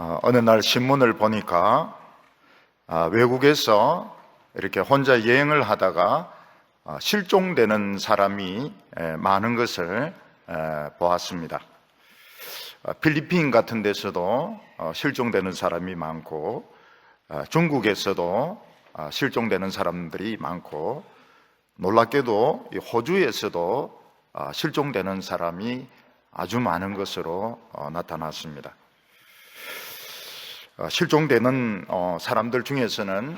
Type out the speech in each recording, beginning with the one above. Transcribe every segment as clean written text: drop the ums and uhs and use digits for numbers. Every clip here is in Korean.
어느 날 신문을 보니까 외국에서 이렇게 혼자 여행을 하다가 실종되는 사람이 많은 것을 보았습니다. 필리핀 같은 데서도 실종되는 사람이 많고, 중국에서도 실종되는 사람들이 많고, 놀랍게도 호주에서도 실종되는 사람이 아주 많은 것으로 나타났습니다. 실종되는 사람들 중에서는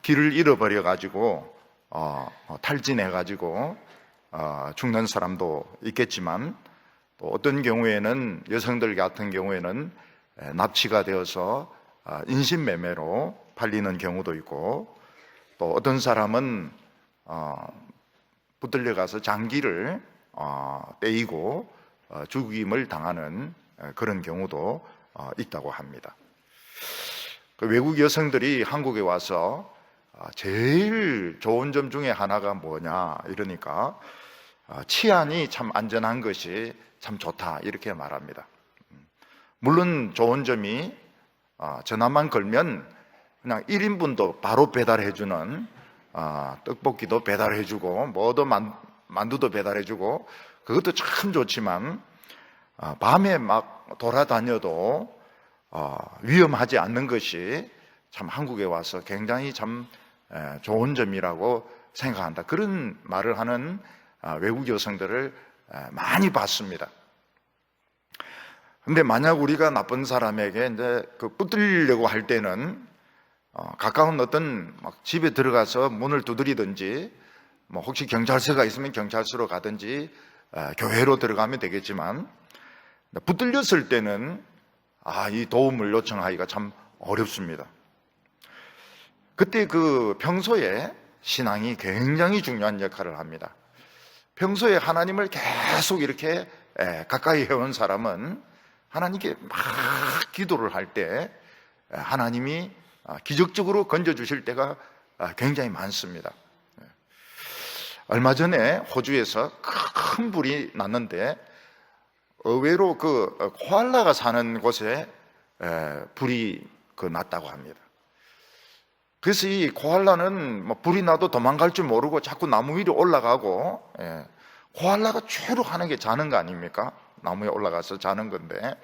길을 잃어버려 가지고 탈진해 가지고 죽는 사람도 있겠지만, 또 어떤 경우에는 여성들 같은 경우에는 납치가 되어서 인신매매로 팔리는 경우도 있고, 또 어떤 사람은 붙들려 가서 장기를 떼이고 죽임을 당하는 그런 경우도 있다고 합니다. 외국 여성들이 한국에 와서 제일 좋은 점 중에 하나가 뭐냐 이러니까 치안이 참 안전한 것이 참 좋다 이렇게 말합니다. 물론 좋은 점이 전화만 걸면 그냥 1인분도 바로 배달해주는 떡볶이도 배달해주고 뭐도 만두도 배달해주고 그것도 참 좋지만, 밤에 막 돌아다녀도 위험하지 않는 것이 참 한국에 와서 굉장히 참 좋은 점이라고 생각한다, 그런 말을 하는 외국 여성들을 많이 봤습니다. 근데 만약 우리가 나쁜 사람에게 이제 붙들려고 할 때는 가까운 어떤 집에 들어가서 문을 두드리든지, 혹시 경찰서가 있으면 경찰서로 가든지 교회로 들어가면 되겠지만, 붙들렸을 때는 이 도움을 요청하기가 참 어렵습니다. 그때 평소에 신앙이 굉장히 중요한 역할을 합니다. 평소에 하나님을 계속 이렇게 가까이 해온 사람은 하나님께 막 기도를 할 때 하나님이 기적적으로 건져주실 때가 굉장히 많습니다. 얼마 전에 호주에서 큰 불이 났는데, 의외로 코알라가 사는 곳에 불이 났다고 합니다. 그래서 이 코알라는 불이 나도 도망갈 줄 모르고 자꾸 나무 위로 올라가고, 코알라가 주로 하는 게 자는 거 아닙니까? 나무에 올라가서 자는 건데,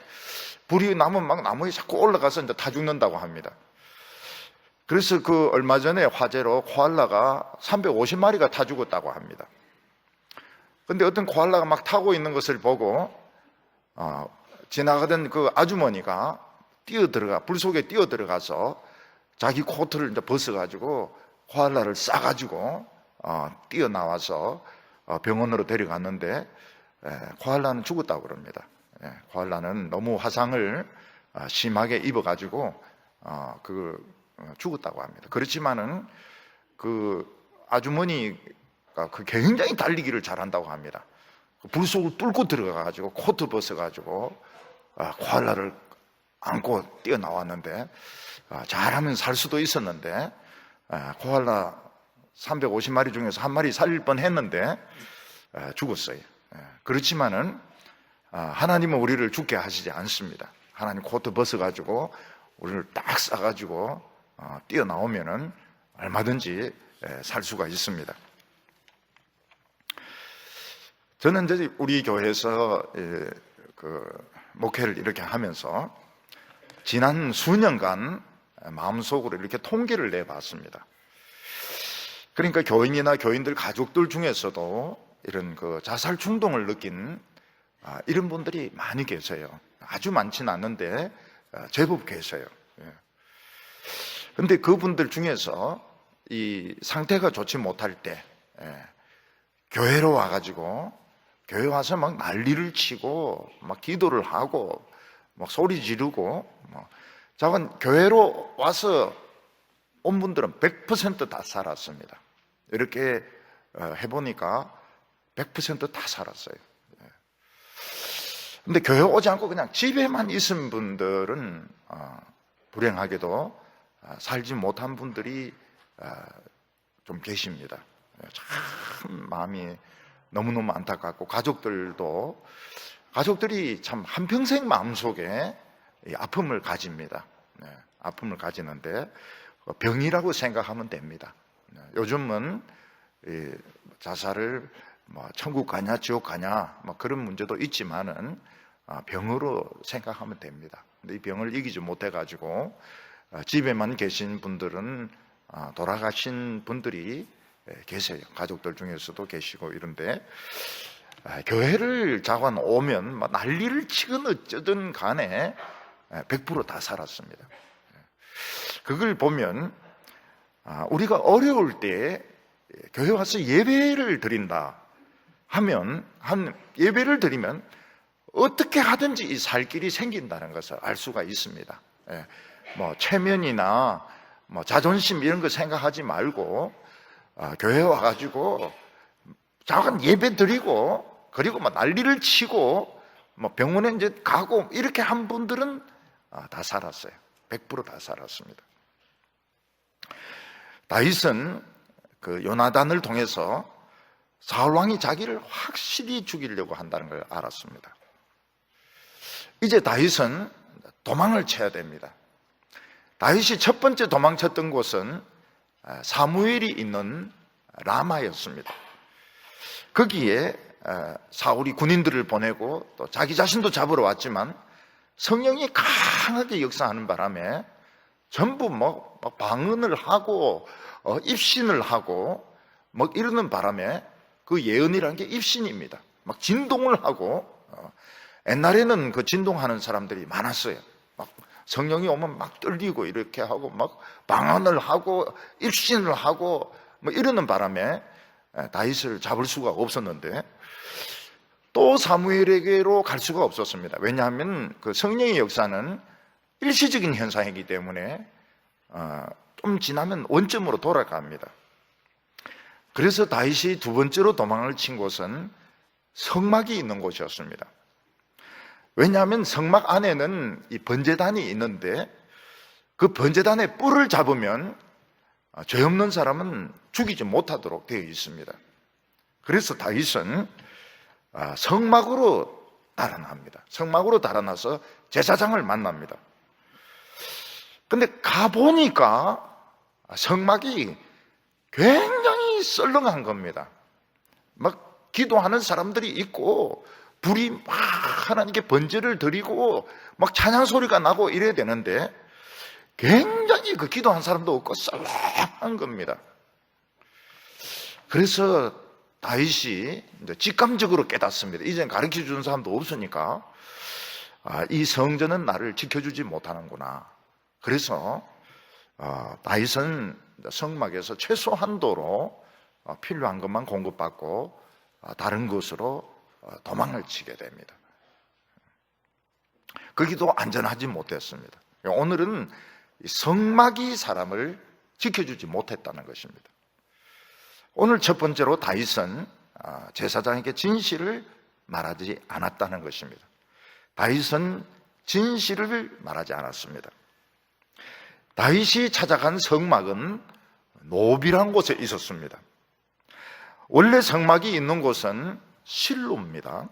불이 나면 막 나무에 자꾸 올라가서 이제 타 죽는다고 합니다. 그래서 얼마 전에 화재로 코알라가 350마리가 타 죽었다고 합니다. 근데 어떤 코알라가 막 타고 있는 것을 보고 지나가던 아주머니가 불 속에 뛰어들어가서 자기 코트를 이제 벗어가지고 코알라를 싸가지고 뛰어나와서 병원으로 데려갔는데, 코알라는 죽었다고 그럽니다. 코알라는 너무 화상을 심하게 입어가지고 죽었다고 합니다. 그렇지만은 아주머니가 굉장히 달리기를 잘한다고 합니다. 불 속을 뚫고 들어가가지고 코트 벗어가지고 코알라를 안고 뛰어나왔는데, 잘하면 살 수도 있었는데, 코알라 350마리 중에서 한 마리 살릴 뻔했는데 죽었어요. 그렇지만은 하나님은 우리를 죽게 하시지 않습니다. 하나님 코트 벗어가지고 우리를 딱 싸가지고 뛰어나오면은 얼마든지 살 수가 있습니다. 저는 이제 우리 교회에서 목회를 이렇게 하면서 지난 수년간 마음속으로 이렇게 통계를 내봤습니다. 그러니까 교인이나 교인들 가족들 중에서도 이런 자살 충동을 느낀 이런 분들이 많이 계세요. 아주 많지는 않은데 제법 계세요. 그런데 그분들 중에서 이 상태가 좋지 못할 때 교회로 와가지고, 교회 와서 막 난리를 치고 막 기도를 하고 막 소리 지르고, 교회로 와서 온 분들은 100% 다 살았습니다. 이렇게 해보니까 100% 다 살았어요. 근데 교회 오지 않고 그냥 집에만 있은 분들은 불행하게도 살지 못한 분들이 좀 계십니다. 참 마음이 너무너무 안타깝고, 가족들이 참 한평생 마음속에 이 아픔을 가집니다. 아픔을 가지는데 병이라고 생각하면 됩니다. 요즘은 이 자살을 천국 가냐 지옥 가냐 그런 문제도 있지만은 병으로 생각하면 됩니다. 근데 이 병을 이기지 못해 가지고 집에만 계신 분들은 돌아가신 분들이 계세요. 가족들 중에서도 계시고 이런데 교회를 자관 오면 난리를 치건 어쩌든 간에 100% 다 살았습니다. 그걸 보면 우리가 어려울 때 교회 와서 예배를 드린다 하면 예배를 드리면 어떻게 하든지 이 살 길이 생긴다는 것을 알 수가 있습니다. 체면이나 자존심 이런 거 생각하지 말고 교회 와가지고 잠깐 예배 드리고 그리고 난리를 치고 병원에 이제 가고 이렇게 한 분들은 다 살았어요. 100% 다 살았습니다. 다윗은 그 요나단을 통해서 사울 왕이 자기를 확실히 죽이려고 한다는 걸 알았습니다. 이제 다윗은 도망을 쳐야 됩니다. 다윗이 첫 번째 도망쳤던 곳은 사무엘이 있는 라마였습니다. 거기에 사울이 군인들을 보내고 또 자기 자신도 잡으러 왔지만 성령이 강하게 역사하는 바람에 전부 방언을 하고 입신을 하고 이러는 바람에 그 예언이라는 게 입신입니다. 진동을 하고 옛날에는 그 진동하는 사람들이 많았어요. 성령이 오면 떨리고 이렇게 하고 방언을 하고 입신을 하고 이러는 바람에 다윗을 잡을 수가 없었는데 또 사무엘에게로 갈 수가 없었습니다. 왜냐하면 그 성령의 역사는 일시적인 현상이기 때문에 좀 지나면 원점으로 돌아갑니다. 그래서 다윗이 두 번째로 도망을 친 곳은 성막이 있는 곳이었습니다. 왜냐하면 성막 안에는 이 번제단이 있는데 그 번제단의 뿔을 잡으면 죄 없는 사람은 죽이지 못하도록 되어 있습니다. 그래서 다윗은 성막으로 달아납니다. 성막으로 달아나서 제사장을 만납니다. 근데 가보니까 성막이 굉장히 썰렁한 겁니다. 기도하는 사람들이 있고 불이 하나님께 번제를 드리고 찬양 소리가 나고 이래야 되는데 굉장히 그 기도한 사람도 없고 썰렁한 겁니다. 그래서 다윗이 직감적으로 깨닫습니다. 이젠 가르쳐 주는 사람도 없으니까 이 성전은 나를 지켜주지 못하는구나. 그래서 다윗은 성막에서 최소한도로 필요한 것만 공급받고 다른 곳으로 도망을 치게 됩니다. 거기도 안전하지 못했습니다. 오늘은 성막이 사람을 지켜주지 못했다는 것입니다. 오늘 첫 번째로 다윗은 제사장에게 진실을 말하지 않았다는 것입니다. 다윗은 진실을 말하지 않았습니다. 다윗이 찾아간 성막은 노비란 곳에 있었습니다. 원래 성막이 있는 곳은 실로입니다.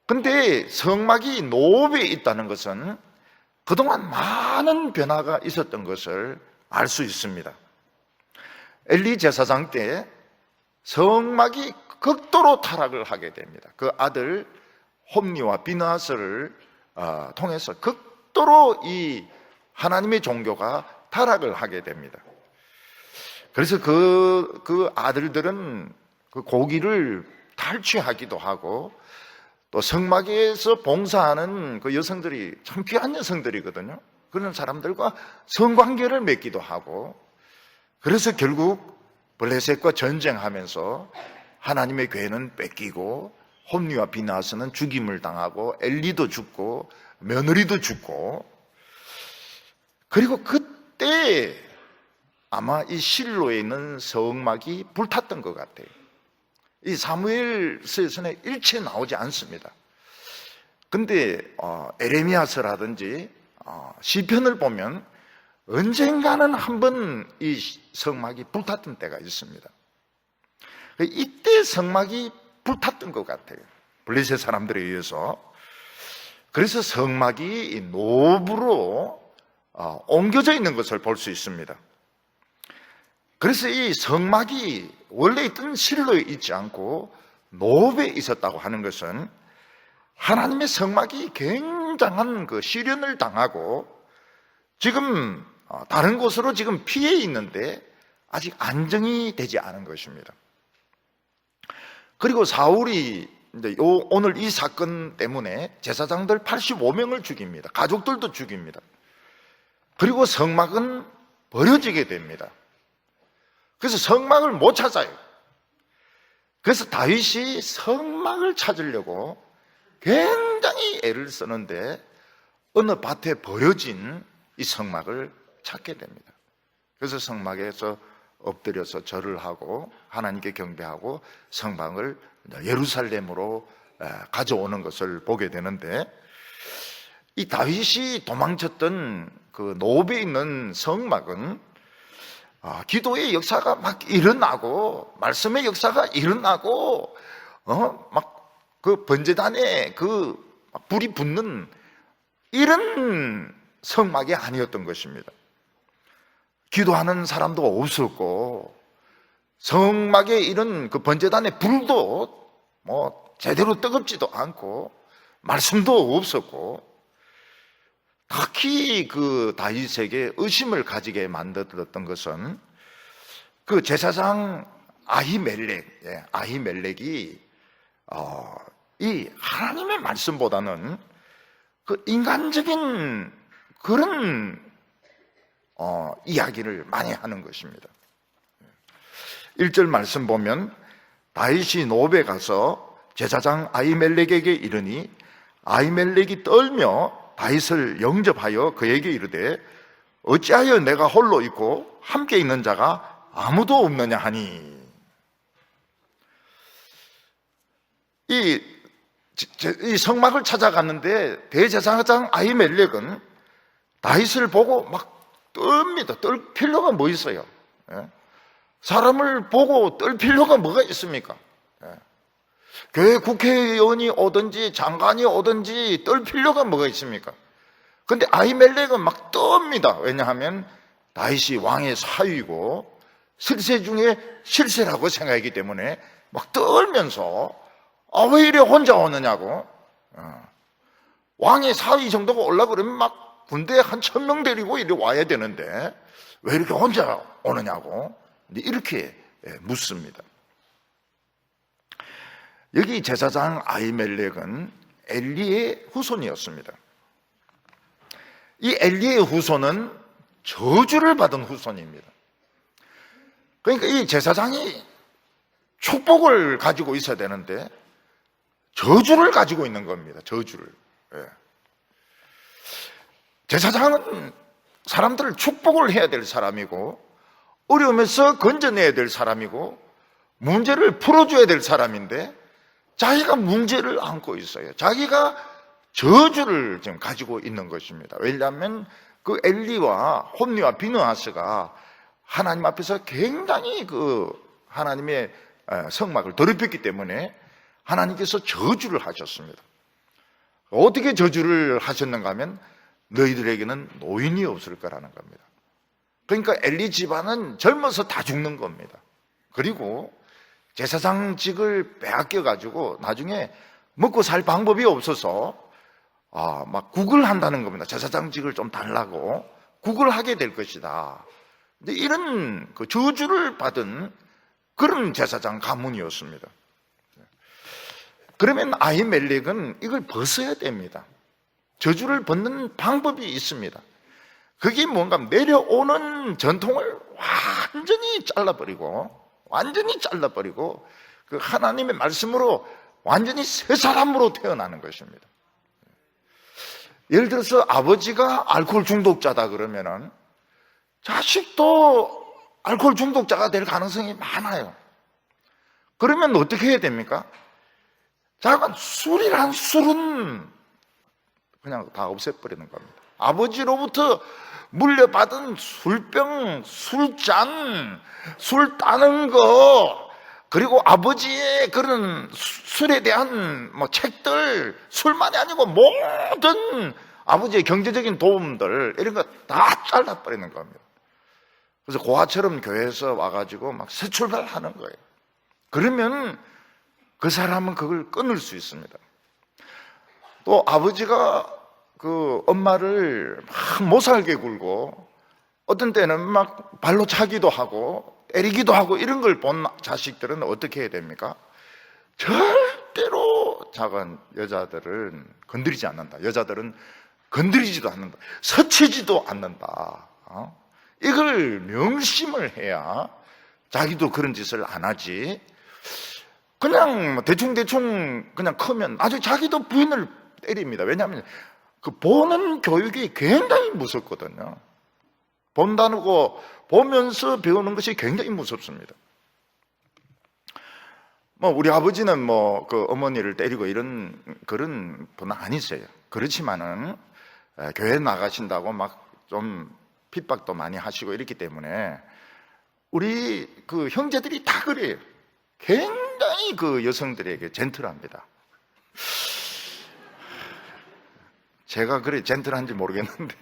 근데 성막이 노비에 있다는 것은 그동안 많은 변화가 있었던 것을 알 수 있습니다. 엘리 제사장 때 성막이 극도로 타락을 하게 됩니다. 그 아들 홈니와 비느하스를 통해서 극도로 이 하나님의 종교가 타락을 하게 됩니다. 그래서 그 아들들은 그 고기를 탈취하기도 하고 또 성막에서 봉사하는 그 여성들이 참 귀한 여성들이거든요. 그런 사람들과 성관계를 맺기도 하고 그래서 결국 블레셋과 전쟁하면서 하나님의 교회는 뺏기고 홈리와 비나스는 죽임을 당하고 엘리도 죽고 며느리도 죽고 그리고 그때 아마 이 실로에 있는 성막이 불탔던 것 같아요. 이 사무엘서에서는 일체 나오지 않습니다. 근데 에레미야서라든지 시편을 보면 언젠가는 한번 이 성막이 불탔던 때가 있습니다. 이때 성막이 불탔던 것 같아요. 블레셋 사람들에 의해서. 그래서 성막이 이 노브로 옮겨져 있는 것을 볼 수 있습니다. 그래서 이 성막이 원래 있던 실로에 있지 않고 노브에 있었다고 하는 것은 하나님의 성막이 굉장한 그 시련을 당하고 지금 다른 곳으로 지금 피해 있는데 아직 안정이 되지 않은 것입니다. 그리고 사울이 이제 오늘 이 사건 때문에 제사장들 85명을 죽입니다. 가족들도 죽입니다. 그리고 성막은 버려지게 됩니다. 그래서 성막을 못 찾아요. 그래서 다윗이 성막을 찾으려고 굉장히 애를 쓰는데 어느 밭에 버려진 이 성막을 찾게 됩니다. 그래서 성막에서 엎드려서 절을 하고 하나님께 경배하고 성막을 예루살렘으로 가져오는 것을 보게 되는데, 이 다윗이 도망쳤던 그 노브에 있는 성막은 기도의 역사가 막 일어나고 말씀의 역사가 일어나고 막 그 번제단에 그 불이 붙는 이런 성막이 아니었던 것입니다. 기도하는 사람도 없었고 성막에 이런 그 번제단의 불도 뭐 제대로 뜨겁지도 않고 말씀도 없었고, 특히 그 다윗에게 의심을 가지게 만들었던 것은 그 제사장 아히멜렉이 이 하나님의 말씀보다는 그 인간적인 그런 이야기를 많이 하는 것입니다. 1절 말씀 보면 다윗이 노브에 가서 제사장 아히멜렉에게 이르니 아히멜렉이 떨며 다윗을 영접하여 그에게 이르되 어찌하여 내가 홀로 있고 함께 있는 자가 아무도 없느냐 하니. 이 성막을 찾아갔는데 대제사장 아히멜렉은 다윗을 보고 막 떱니다. 떨 필요가 뭐 있어요? 사람을 보고 떨 필요가 뭐가 있습니까? 교회 국회의원이 오든지 장관이 오든지 떨 필요가 뭐가 있습니까? 그런데 아히멜렉은 막 떱니다. 왜냐하면 다윗이 왕의 사위고 실세 중에 실세라고 생각하기 때문에 막 떨면서 왜 이래 혼자 오느냐고. 왕의 사위 정도가 올라고 그러면 막 군대 한 1000명 데리고 이리 와야 되는데 왜 이렇게 혼자 오느냐고 이렇게 묻습니다. 여기 제사장 아히멜렉은 엘리의 후손이었습니다. 이 엘리의 후손은 저주를 받은 후손입니다. 그러니까 이 제사장이 축복을 가지고 있어야 되는데 저주를 가지고 있는 겁니다. 저주를. 제사장은 사람들을 축복을 해야 될 사람이고 어려움에서 건져내야 될 사람이고 문제를 풀어줘야 될 사람인데 자기가 문제를 안고 있어요. 자기가 저주를 지금 가지고 있는 것입니다. 왜냐하면 그 엘리와 홈리와 비느하스가 하나님 앞에서 굉장히 그 하나님의 성막을 더럽혔기 때문에 하나님께서 저주를 하셨습니다. 어떻게 저주를 하셨는가 하면 너희들에게는 노인이 없을 거라는 겁니다. 그러니까 엘리 집안은 젊어서 다 죽는 겁니다. 그리고 제사장직을 빼앗겨 가지고 나중에 먹고 살 방법이 없어서 막 구걸 한다는 겁니다. 제사장직을 좀 달라고 구걸 하게 될 것이다. 근데 이런 그 저주를 받은 그런 제사장 가문이었습니다. 그러면 아히멜렉은 이걸 벗어야 됩니다. 저주를 벗는 방법이 있습니다. 그게 뭔가 내려오는 전통을 완전히 잘라버리고 그 하나님의 말씀으로 완전히 새 사람으로 태어나는 것입니다. 예를 들어서 아버지가 알코올 중독자다 그러면은 자식도 알코올 중독자가 될 가능성이 많아요. 그러면 어떻게 해야 됩니까? 자가 술이란 술은 그냥 다 없애버리는 겁니다. 아버지로부터 물려받은 술병, 술잔, 술 따는 거, 그리고 아버지의 그런 술에 대한 뭐 책들, 술만이 아니고 모든 아버지의 경제적인 도움들, 이런 거 다 잘라버리는 겁니다. 그래서 고아처럼 교회에서 와가지고 막 새 출발하는 거예요. 그러면 그 사람은 그걸 끊을 수 있습니다. 또 아버지가 그 엄마를 막 못 살게 굴고 어떤 때는 막 발로 차기도 하고 때리기도 하고 이런 걸 본 자식들은 어떻게 해야 됩니까? 절대로 작은 여자들은 건드리지 않는다. 여자들은 건드리지도 않는다. 서치지도 않는다. 이걸 명심을 해야 자기도 그런 짓을 안 하지. 그냥 대충 그냥 크면 나중에 자기도 부인을 때립니다. 왜냐하면 그 보는 교육이 굉장히 무섭거든요. 본다는 거 보면서 배우는 것이 굉장히 무섭습니다. 뭐 우리 아버지는 뭐 그 어머니를 때리고 이런 그런 분은 아니세요. 그렇지만은 교회 나가신다고 막 좀 핍박도 많이 하시고 이렇기 때문에 우리 그 형제들이 다 그래요. 굉장히 그 여성들에게 젠틀합니다. 제가 그래 젠틀한지 모르겠는데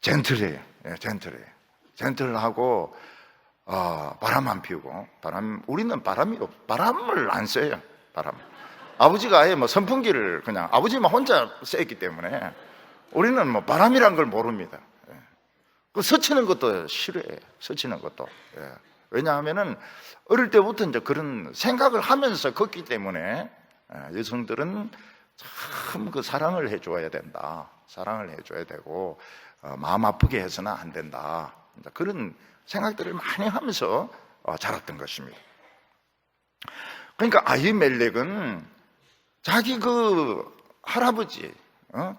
젠틀해요. 젠틀해요. 젠틀하고 바람 안 피우고 우리는 바람을 안 쐬요. 아버지가 아예 뭐 선풍기를 그냥 아버지만 혼자 쐬기 때문에 우리는 뭐 바람이란 걸 모릅니다. 그 스치는 것도 싫어해요. 스치는 것도. 왜냐하면은 어릴 때부터 이제 그런 생각을 하면서 컸기 때문에 여성들은 참 그 사랑을 해줘야 된다. 사랑을 해줘야 되고 마음 아프게 해서는 안 된다. 그런 생각들을 많이 하면서 자랐던 것입니다. 그러니까 아히멜렉은 자기 그 할아버지,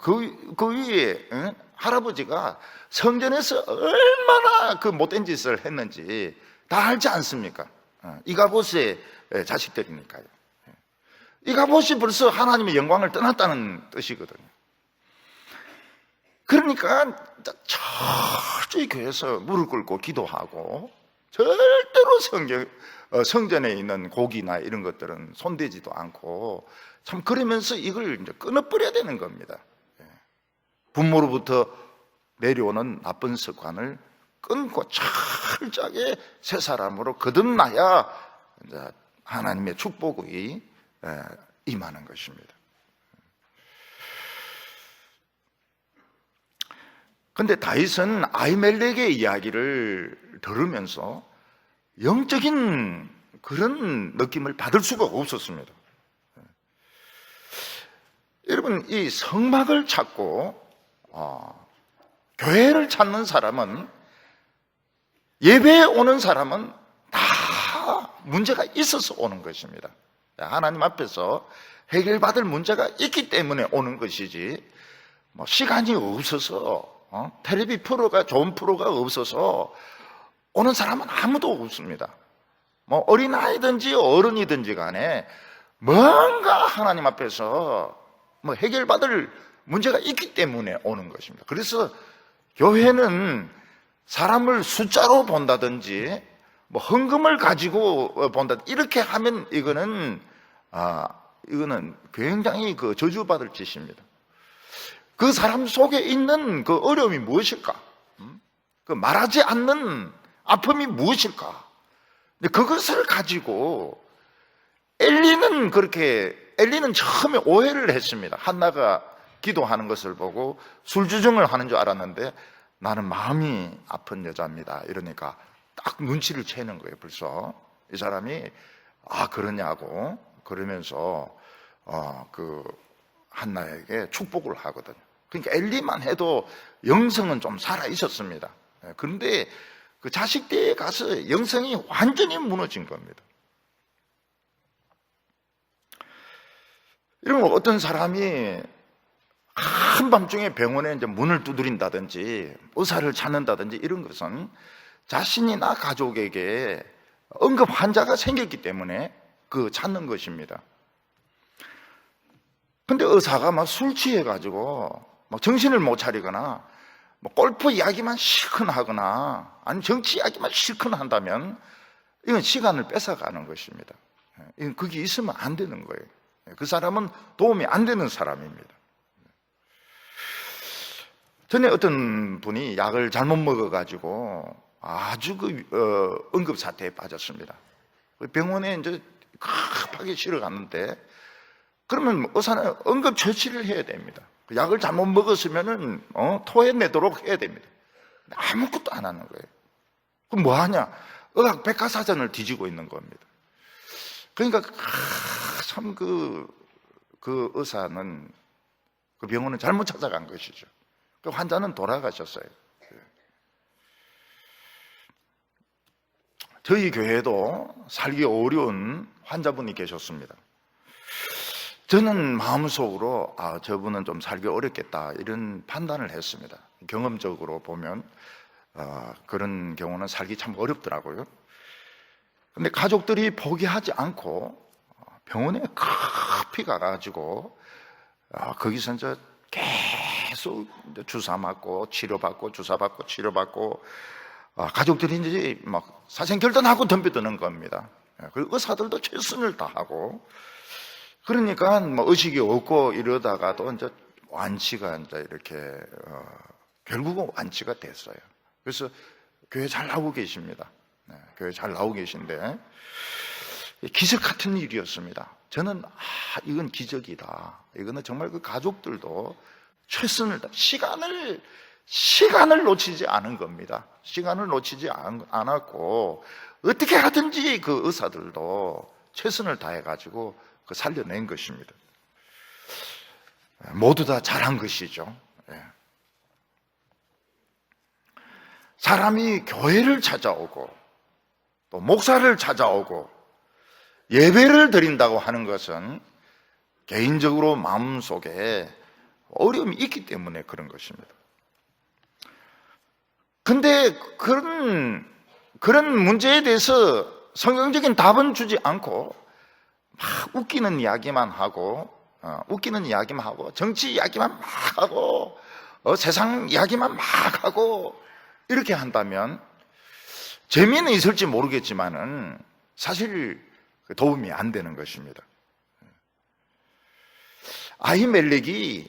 그 위에 할아버지가 성전에서 얼마나 그 못된 짓을 했는지 다 알지 않습니까? 이가봇의 자식들이니까요. 이가봇이 벌써 하나님의 영광을 떠났다는 뜻이거든요. 그러니까 철저히 교회에서 무릎 꿇고 기도하고 절대로 성전에 있는 고기나 이런 것들은 손대지도 않고 참 그러면서 이걸 이제 끊어버려야 되는 겁니다. 부모로부터 내려오는 나쁜 습관을 끊고 철저하게 새 사람으로 거듭나야 이제 하나님의 축복이 임하는 것입니다. 그런데 다윗은 아히멜렉의 이야기를 들으면서 영적인 그런 느낌을 받을 수가 없었습니다. 여러분, 이 성막을 찾고 교회를 찾는 사람은, 예배에 오는 사람은 다 문제가 있어서 오는 것입니다. 하나님 앞에서 해결받을 문제가 있기 때문에 오는 것이지, 뭐 시간이 없어서 텔레비 프로가 좋은 프로가 없어서 오는 사람은 아무도 없습니다. 뭐 어린아이든지 어른이든지 간에 뭔가 하나님 앞에서 뭐 해결받을 문제가 있기 때문에 오는 것입니다. 그래서 교회는 사람을 숫자로 본다든지 뭐 헌금을 가지고 본다, 이렇게 하면 이거는 굉장히 그 저주받을 짓입니다. 그 사람 속에 있는 그 어려움이 무엇일까? 그 말하지 않는 아픔이 무엇일까? 그것을 가지고 엘리는 처음에 오해를 했습니다. 한나가 기도하는 것을 보고 술주정을 하는 줄 알았는데 나는 마음이 아픈 여자입니다. 이러니까 딱 눈치를 채는 거예요. 벌써 이 사람이 그러냐고 그러면서 그 한나에게 축복을 하거든요. 그러니까 엘리만 해도 영성은 좀 살아 있었습니다. 그런데 그 자식 때에 가서 영성이 완전히 무너진 겁니다. 이런 거 어떤 사람이 한밤중에 병원에 이제 문을 두드린다든지 의사를 찾는다든지 이런 것은 자신이나 가족에게 응급 환자가 생겼기 때문에 그 찾는 것입니다. 근데 의사가 막 술 취해가지고 막 정신을 못 차리거나 뭐 골프 이야기만 실컷 하거나 아니면 정치 이야기만 실컷 한다면 이건 시간을 뺏어가는 것입니다. 이건 거기 있으면 안 되는 거예요. 그 사람은 도움이 안 되는 사람입니다. 전에 어떤 분이 약을 잘못 먹어가지고 아주 응급사태에 빠졌습니다. 병원에 이제 급하게 실어갔는데, 그러면 의사는 응급처치를 해야 됩니다. 약을 잘못 먹었으면은 토해내도록 해야 됩니다. 아무것도 안 하는 거예요. 그럼 뭐 하냐? 의학 백과사전을 뒤지고 있는 겁니다. 그러니까 참 그 의사는, 그 병원은 잘못 찾아간 것이죠. 그 환자는 돌아가셨어요. 저희 교회에도 살기 어려운 환자분이 계셨습니다. 저는 마음속으로 저분은 좀 살기 어렵겠다 이런 판단을 했습니다. 경험적으로 보면 그런 경우는 살기 참 어렵더라고요. 근데 가족들이 포기하지 않고 병원에 급히 가가지고 거기서 이제 계속 주사 맞고 치료받고 주사 받고 치료받고, 가족들이 이제 막 사생결단하고 덤벼드는 겁니다. 그리고 의사들도 최선을 다하고, 그러니까 뭐 의식이 없고 이러다가도 이제 완치가 이제 이렇게 결국은 완치가 됐어요. 그래서 교회 잘 나오고 계십니다. 교회 잘 나오고 계신데, 기적 같은 일이었습니다. 저는 이건 기적이다. 이거는 정말 그 가족들도 최선을 다, 시간을 놓치지 않은 겁니다. 시간을 놓치지 않았고, 어떻게 하든지 그 의사들도 최선을 다해가지고 살려낸 것입니다. 모두 다 잘한 것이죠. 사람이 교회를 찾아오고 또 목사를 찾아오고 예배를 드린다고 하는 것은 개인적으로 마음속에 어려움이 있기 때문에 그런 것입니다. 근데 그런 문제에 대해서 성경적인 답은 주지 않고 막 웃기는 이야기만 하고 정치 이야기만 막 하고 세상 이야기만 막 하고 이렇게 한다면 재미는 있을지 모르겠지만은 사실 도움이 안 되는 것입니다. 아히멜렉이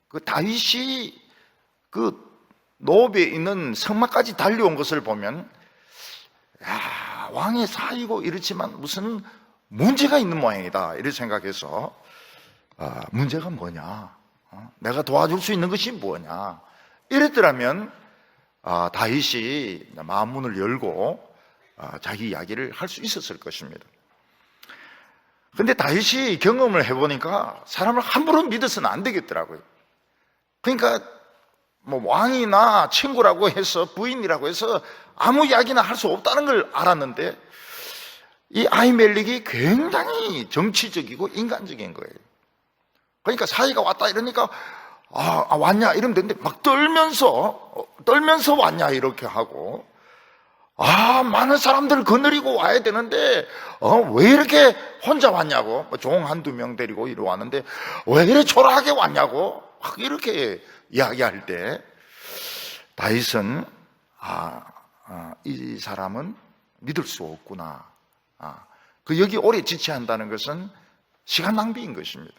그 다윗이 그 노업에 있는 성막까지 달려온 것을 보면, 야, 왕의 사이고 이렇지만 무슨 문제가 있는 모양이다 이렇게 생각해서, 문제가 뭐냐, 내가 도와줄 수 있는 것이 뭐냐 이랬더라면 다윗이 마음문을 열고 자기 이야기를 할 수 있었을 것입니다. 근데 다윗이 경험을 해보니까 사람을 함부로 믿어서는 안 되겠더라고요. 그러니까 뭐 왕이나 친구라고 해서, 부인이라고 해서 아무 이야기나 할 수 없다는 걸 알았는데, 이 아히멜렉이 굉장히 정치적이고 인간적인 거예요. 그러니까 사이가 왔다 이러니까 왔냐 이러면 되는데 막 떨면서 왔냐 이렇게 하고, 많은 사람들을 거느리고 와야 되는데 왜 이렇게 혼자 왔냐고, 종 한두 명 데리고 이리 왔는데 왜 이렇게 초라하게 왔냐고 막 이렇게 이야기할 때, 다윗은 이 사람은 믿을 수 없구나, 여기 오래 지체한다는 것은 시간 낭비인 것입니다.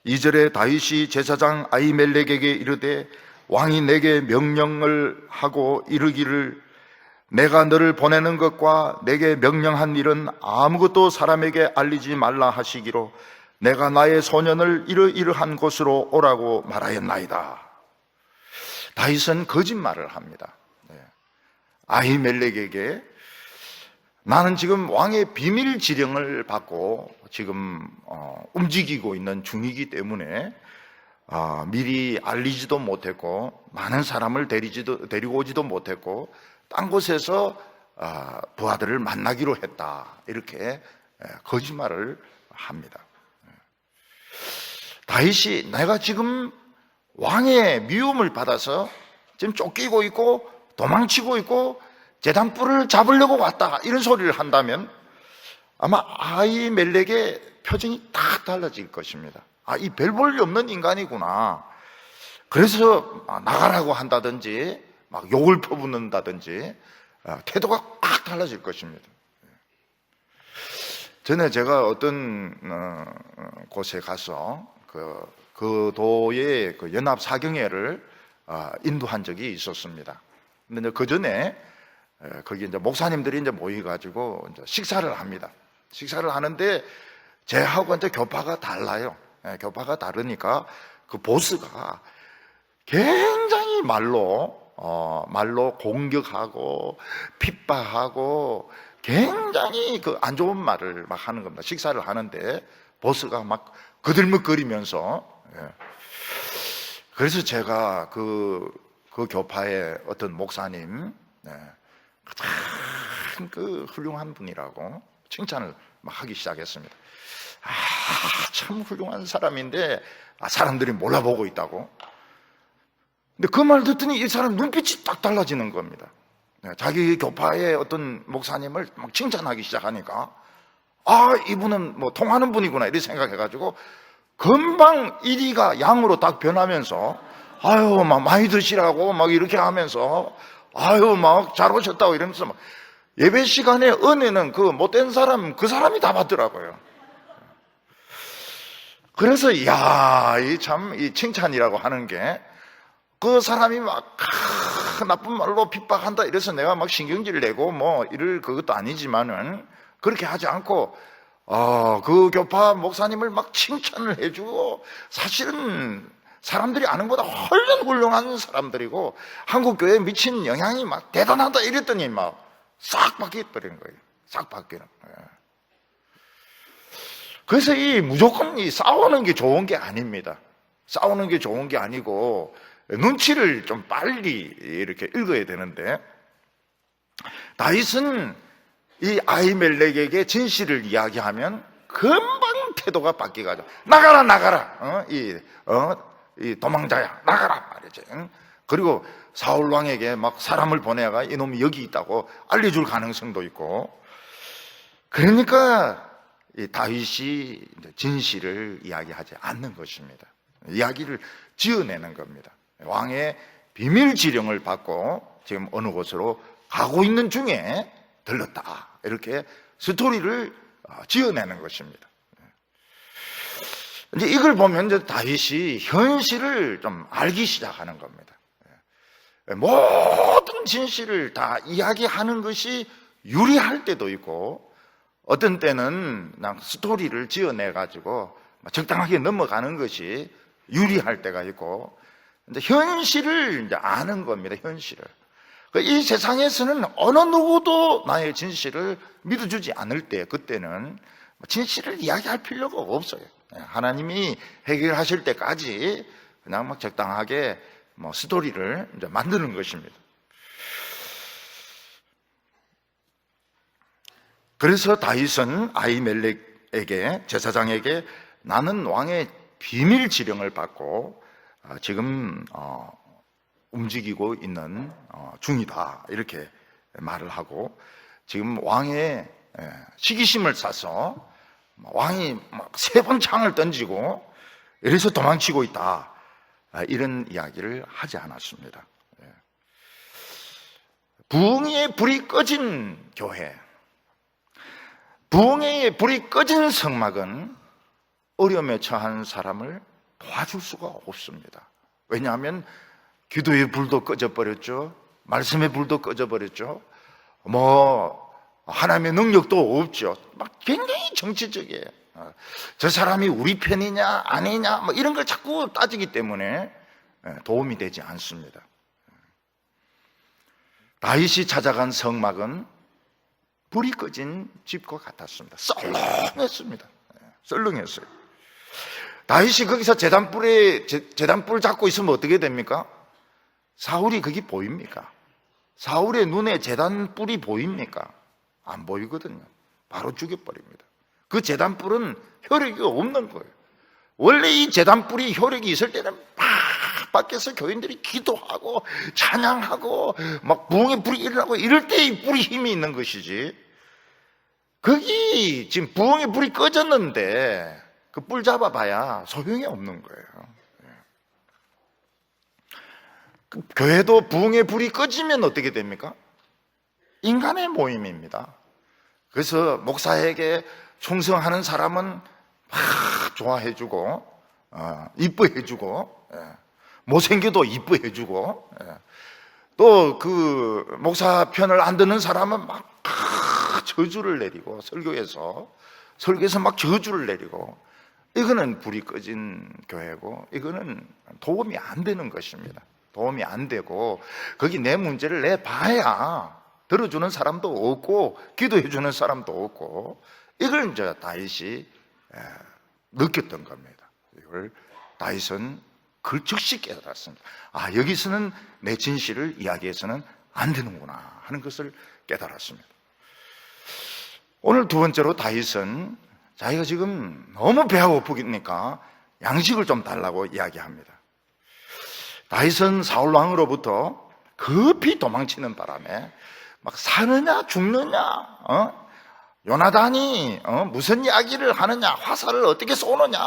2절에 다윗이 제사장 아히멜렉에게 이르되 왕이 내게 명령을 하고 이르기를, 내가 너를 보내는 것과 내게 명령한 일은 아무것도 사람에게 알리지 말라 하시기로 내가 나의 소년을 이러이러한 곳으로 오라고 말하였나이다. 다윗은 거짓말을 합니다. 아히멜렉에게 나는 지금 왕의 비밀 지령을 받고 지금 움직이고 있는 중이기 때문에 미리 알리지도 못했고 많은 사람을 데리고 오지도 못했고 딴 곳에서 부하들을 만나기로 했다, 이렇게 거짓말을 합니다. 다윗이 내가 지금 왕의 미움을 받아서 지금 쫓기고 있고 도망치고 있고 제단불을 잡으려고 왔다 이런 소리를 한다면 아마 아히멜렉의 표정이 다 달라질 것입니다. 이 별 볼일 없는 인간이구나, 그래서 나가라고 한다든지 막 욕을 퍼붓는다든지 태도가 확 달라질 것입니다. 전에 제가 어떤 곳에 가서 그 도의 그 연합 사경회를 인도한 적이 있었습니다. 근데 그 전에 거기 이제 목사님들이 이제 모여가지고 이제 식사를 합니다. 식사를 하는데 제하고 이제 교파가 달라요. 교파가 다르니까 그 보스가 굉장히 말로 공격하고 핍박하고 굉장히 그 안 좋은 말을 막 하는 겁니다. 식사를 하는데 보스가 막 그들먹거리면서. 그래서 제가 그 교파의 어떤 목사님, 가장 그 훌륭한 분이라고 칭찬을 막 하기 시작했습니다. 참 훌륭한 사람인데 사람들이 몰라보고 있다고. 근데 그 말 듣더니 이 사람 눈빛이 딱 달라지는 겁니다. 자기 교파의 어떤 목사님을 막 칭찬하기 시작하니까 이분은 뭐 통하는 분이구나 이렇게 생각해가지고 금방 이리가 양으로 딱 변하면서 막 많이 드시라고 막 이렇게 하면서 막 잘 오셨다고 이러면서 막 예배 시간에 은혜는 그 못된 사람 그 사람이 다 받더라고요. 그래서 이 칭찬이라고 하는 게 그 사람이 막 나쁜 말로 핍박한다 이래서 내가 막 신경질 내고 뭐 이럴 그것도 아니지만은 그렇게 하지 않고 그 교파 목사님을 막 칭찬을 해주고 사실은 사람들이 아는 것보다 훨씬 훌륭한 사람들이고 한국 교회에 미친 영향이 막 대단하다 이랬더니 막 싹 바뀌어버리는 거예요. 싹 바뀌는 거예요. 그래서 무조건 싸우는 게 좋은 게 아닙니다. 싸우는 게 좋은 게 아니고 눈치를 좀 빨리 이렇게 읽어야 되는데 다윗은 이 아히멜렉에게 진실을 이야기하면 금방 태도가 바뀌어가지고 나가라 이 도망자야 나가라 말이지. 그리고 사울 왕에게 막 사람을 보내가 이놈이 여기 있다고 알려줄 가능성도 있고. 그러니까 이 다윗이 진실을 이야기하지 않는 것입니다. 이야기를 지어내는 겁니다. 왕의 비밀 지령을 받고 지금 어느 곳으로 가고 있는 중에 들렀다 이렇게 스토리를 지어내는 것입니다. 이제 이걸 보면 이제 다윗이 현실을 좀 알기 시작하는 겁니다. 모든 진실을 다 이야기하는 것이 유리할 때도 있고 어떤 때는 그냥 스토리를 지어내가지고 적당하게 넘어가는 것이 유리할 때가 있고 이제 현실을 이제 아는 겁니다. 현실을. 이 세상에서는 어느 누구도 나의 진실을 믿어주지 않을 때 그때는 진실을 이야기할 필요가 없어요. 하나님이 해결하실 때까지 그냥 막 적당하게 스토리를 이제 만드는 것입니다. 그래서 다윗은 아히멜렉에게 제사장에게 나는 왕의 비밀 지령을 받고 지금 움직이고 있는 중이다 이렇게 말을 하고 지금 왕의 시기심을 사서 왕이 막 3번 창을 던지고 이래서 도망치고 있다 이런 이야기를 하지 않았습니다. 부흥의 불이 꺼진 교회, 부흥의 불이 꺼진 성막은 어려움에 처한 사람을 도와줄 수가 없습니다. 왜냐하면 기도의 불도 꺼져버렸죠. 말씀의 불도 꺼져버렸죠. 하나님의 능력도 없죠. 막 굉장히 정치적이에요. 저 사람이 우리 편이냐 아니냐 이런 걸 자꾸 따지기 때문에 도움이 되지 않습니다. 다윗이 찾아간 성막은 불이 꺼진 집과 같았습니다. 썰렁했습니다. 썰렁했어요. 다윗이 거기서 제단불 잡고 있으면 어떻게 됩니까? 사울이 거기 보입니까? 사울의 눈에 제단불이 보입니까? 안 보이거든요. 바로 죽여버립니다. 그 제단불은 혈액이 없는 거예요. 원래 이 제단불이 혈액이 있을 때는 막 밖에서 교인들이 기도하고 찬양하고 막 부흥의 불이 일어나고 이럴 때 이 불이 힘이 있는 것이지. 거기 지금 부흥의 불이 꺼졌는데 그 뿔 잡아봐야 소용이 없는 거예요. 교회도 부흥의 불이 꺼지면 어떻게 됩니까? 인간의 모임입니다. 그래서 목사에게 충성하는 사람은 막 좋아해주고 이뻐해주고 못생겨도 이뻐해주고 또 그 목사 편을 안 듣는 사람은 막 저주를 내리고 설교에서 막 저주를 내리고 이거는 불이 꺼진 교회고 이거는 도움이 안 되는 것입니다. 도움이 안 되고 거기 내 문제를 내봐야 들어주는 사람도 없고 기도해 주는 사람도 없고 이걸 이제 다윗이 느꼈던 겁니다. 이걸 다윗은 그걸 즉시 깨달았습니다. 아, 여기서는 내 진실을 이야기해서는 안 되는구나 하는 것을 깨달았습니다. 오늘 두 번째로 다윗은 자기가 지금 너무 배가 고프니까 양식을 좀 달라고 이야기합니다. 다윗은 사울 왕으로부터 급히 도망치는 바람에 막 사느냐 죽느냐 요나단이 무슨 이야기를 하느냐 화살을 어떻게 쏘느냐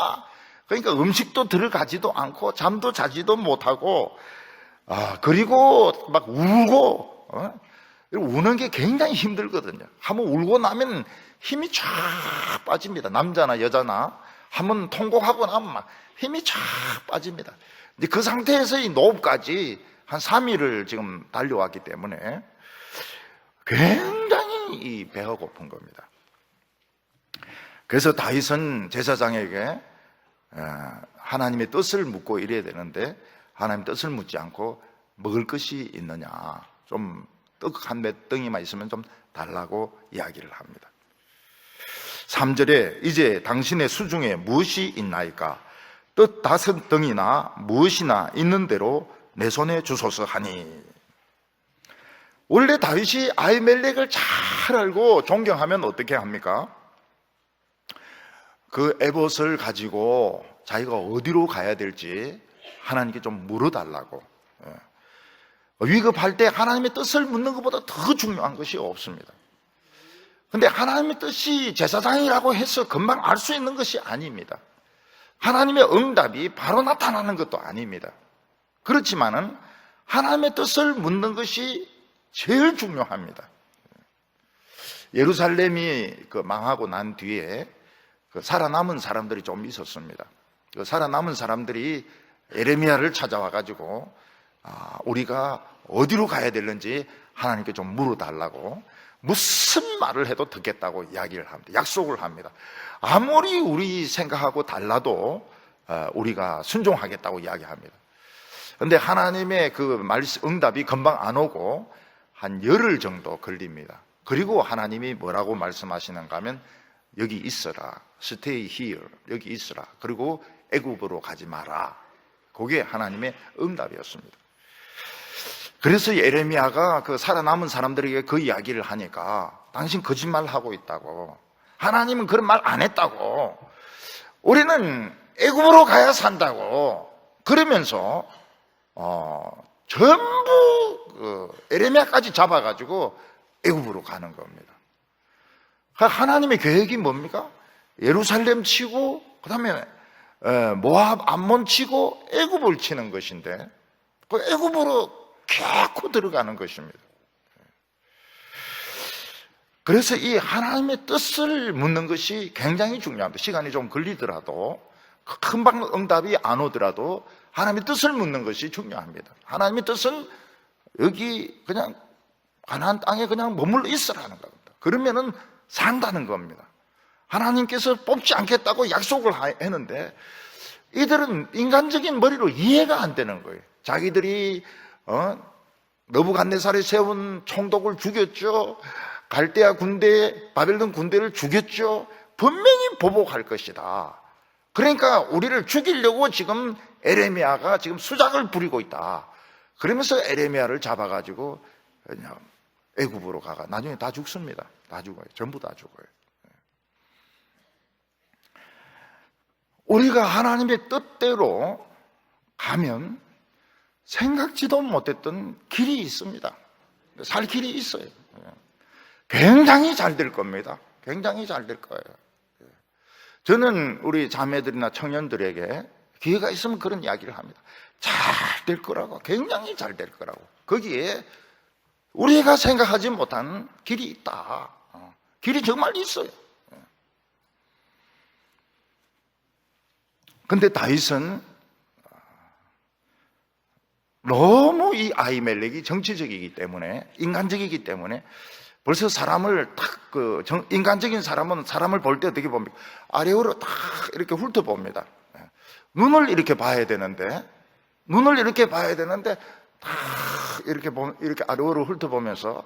그러니까 음식도 들어가지도 않고 잠도 자지도 못하고 그리고 막 울고 우는 게 굉장히 힘들거든요. 한번 울고 나면 힘이 쫙 빠집니다. 남자나 여자나 한번 통곡하고 나면 막 힘이 쫙 빠집니다. 이제 그 상태에서 이 노업까지 한 3일을 지금 달려왔기 때문에 굉장히 이 배가 고픈 겁니다. 그래서 다윗은 제사장에게 하나님의 뜻을 묻고 이래야 되는데 하나님의 뜻을 묻지 않고 먹을 것이 있느냐, 좀 떡 한 몇 덩이만 있으면 좀 달라고 이야기를 합니다. 3절에 이제 당신의 수중에 무엇이 있나이까? 떡 5덩이나 무엇이나 있는 대로 내 손에 주소서 하니. 원래 다윗이 아히멜렉을 잘 알고 존경하면 어떻게 합니까? 그 에봇을 가지고 자기가 어디로 가야 될지 하나님께 좀 물어달라고. 위급할 때 하나님의 뜻을 묻는 것보다 더 중요한 것이 없습니다. 근데 하나님의 뜻이 제사장이라고 해서 금방 알 수 있는 것이 아닙니다. 하나님의 응답이 바로 나타나는 것도 아닙니다. 그렇지만은 하나님의 뜻을 묻는 것이 제일 중요합니다. 예루살렘이 망하고 난 뒤에 살아남은 사람들이 좀 있었습니다. 살아남은 사람들이 예레미야를 찾아와가지고 우리가 어디로 가야 되는지 하나님께 좀 물어달라고 무슨 말을 해도 듣겠다고 이야기를 합니다. 약속을 합니다. 아무리 우리 생각하고 달라도 우리가 순종하겠다고 이야기합니다. 그런데 하나님의 그 응답이 금방 안 오고 한 열흘 정도 걸립니다. 그리고 하나님이 뭐라고 말씀하시는가 하면 여기 있어라, stay here, 여기 있어라, 그리고 애굽으로 가지 마라. 그게 하나님의 응답이었습니다. 그래서 예레미야가 그 살아남은 사람들에게 그 이야기를 하니까 당신 거짓말하고 있다고, 하나님은 그런 말 안 했다고, 우리는 애굽으로 가야 산다고 그러면서 전부 예레미야까지 잡아가지고 애굽으로 가는 겁니다. 하나님의 계획이 뭡니까? 예루살렘 치고 그다음에 모압, 암몬 치고 애굽을 치는 것인데 그 애굽으로 결코 들어가는 것입니다. 그래서 이 하나님의 뜻을 묻는 것이 굉장히 중요합니다. 시간이 좀 걸리더라도, 금방 응답이 안 오더라도 하나님의 뜻을 묻는 것이 중요합니다. 하나님의 뜻은 여기 그냥 가나안 땅에 그냥 머물러 있으라는 겁니다. 그러면은 산다는 겁니다. 하나님께서 뽑지 않겠다고 약속을 했는데 이들은 인간적인 머리로 이해가 안 되는 거예요. 자기들이 느부갓네살이 세운 총독을 죽였죠. 갈대아 군대, 바벨론 군대를 죽였죠. 분명히 보복할 것이다. 그러니까 우리를 죽이려고 지금 에레미야가 지금 수작을 부리고 있다. 그러면서 에레미야를 잡아가지고 그냥 애굽으로 가가 나중에 다 죽습니다. 다 죽어요. 전부 다 죽어요. 우리가 하나님의 뜻대로 가면 생각지도 못했던 길이 있습니다. 살 길이 있어요. 굉장히 잘 될 겁니다. 굉장히 잘 될 거예요. 저는 우리 자매들이나 청년들에게 기회가 있으면 그런 이야기를 합니다. 잘 될 거라고, 굉장히 잘 될 거라고. 거기에 우리가 생각하지 못한 길이 있다. 길이 정말 있어요. 근데 다윗은 너무 이 아히멜렉이 정치적이기 때문에, 인간적이기 때문에 벌써 사람을 인간적인 사람은 사람을 볼 때 어떻게 봅니까? 아래로 딱 이렇게 훑어봅니다. 눈을 이렇게 봐야 되는데, 딱 이렇게 아래로 훑어보면서,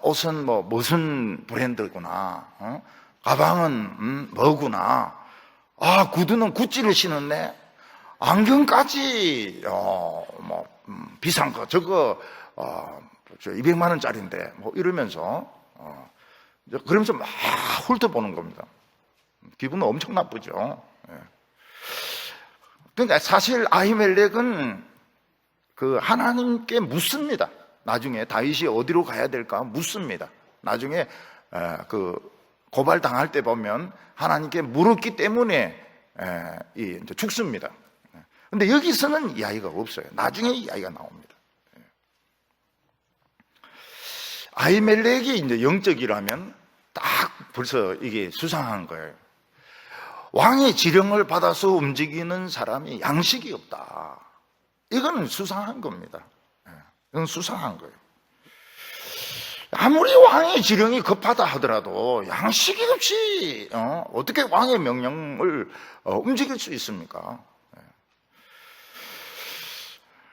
옷은 무슨 브랜드구나, 가방은 뭐구나, 구두는 구찌를 신었네, 안경까지 비싼 거 저거 200만 원짜리인데 이러면서 그러면서 막 훑어보는 겁니다. 기분은 엄청 나쁘죠. 그러니까 사실 아히멜렉은 하나님께 묻습니다. 나중에 다윗이 어디로 가야 될까 묻습니다. 나중에 고발 당할 때 보면 하나님께 물었기 때문에 이제 죽습니다. 근데 여기서는 이야기가 없어요. 나중에 이야기가 나옵니다. 아히멜렉이 이제 영적이라면 딱 벌써 이게 수상한 거예요. 왕의 지령을 받아서 움직이는 사람이 양식이 없다. 이거는 수상한 겁니다. 이건 수상한 거예요. 아무리 왕의 지령이 급하다 하더라도 양식이 없이 어떻게 왕의 명령을 움직일 수 있습니까?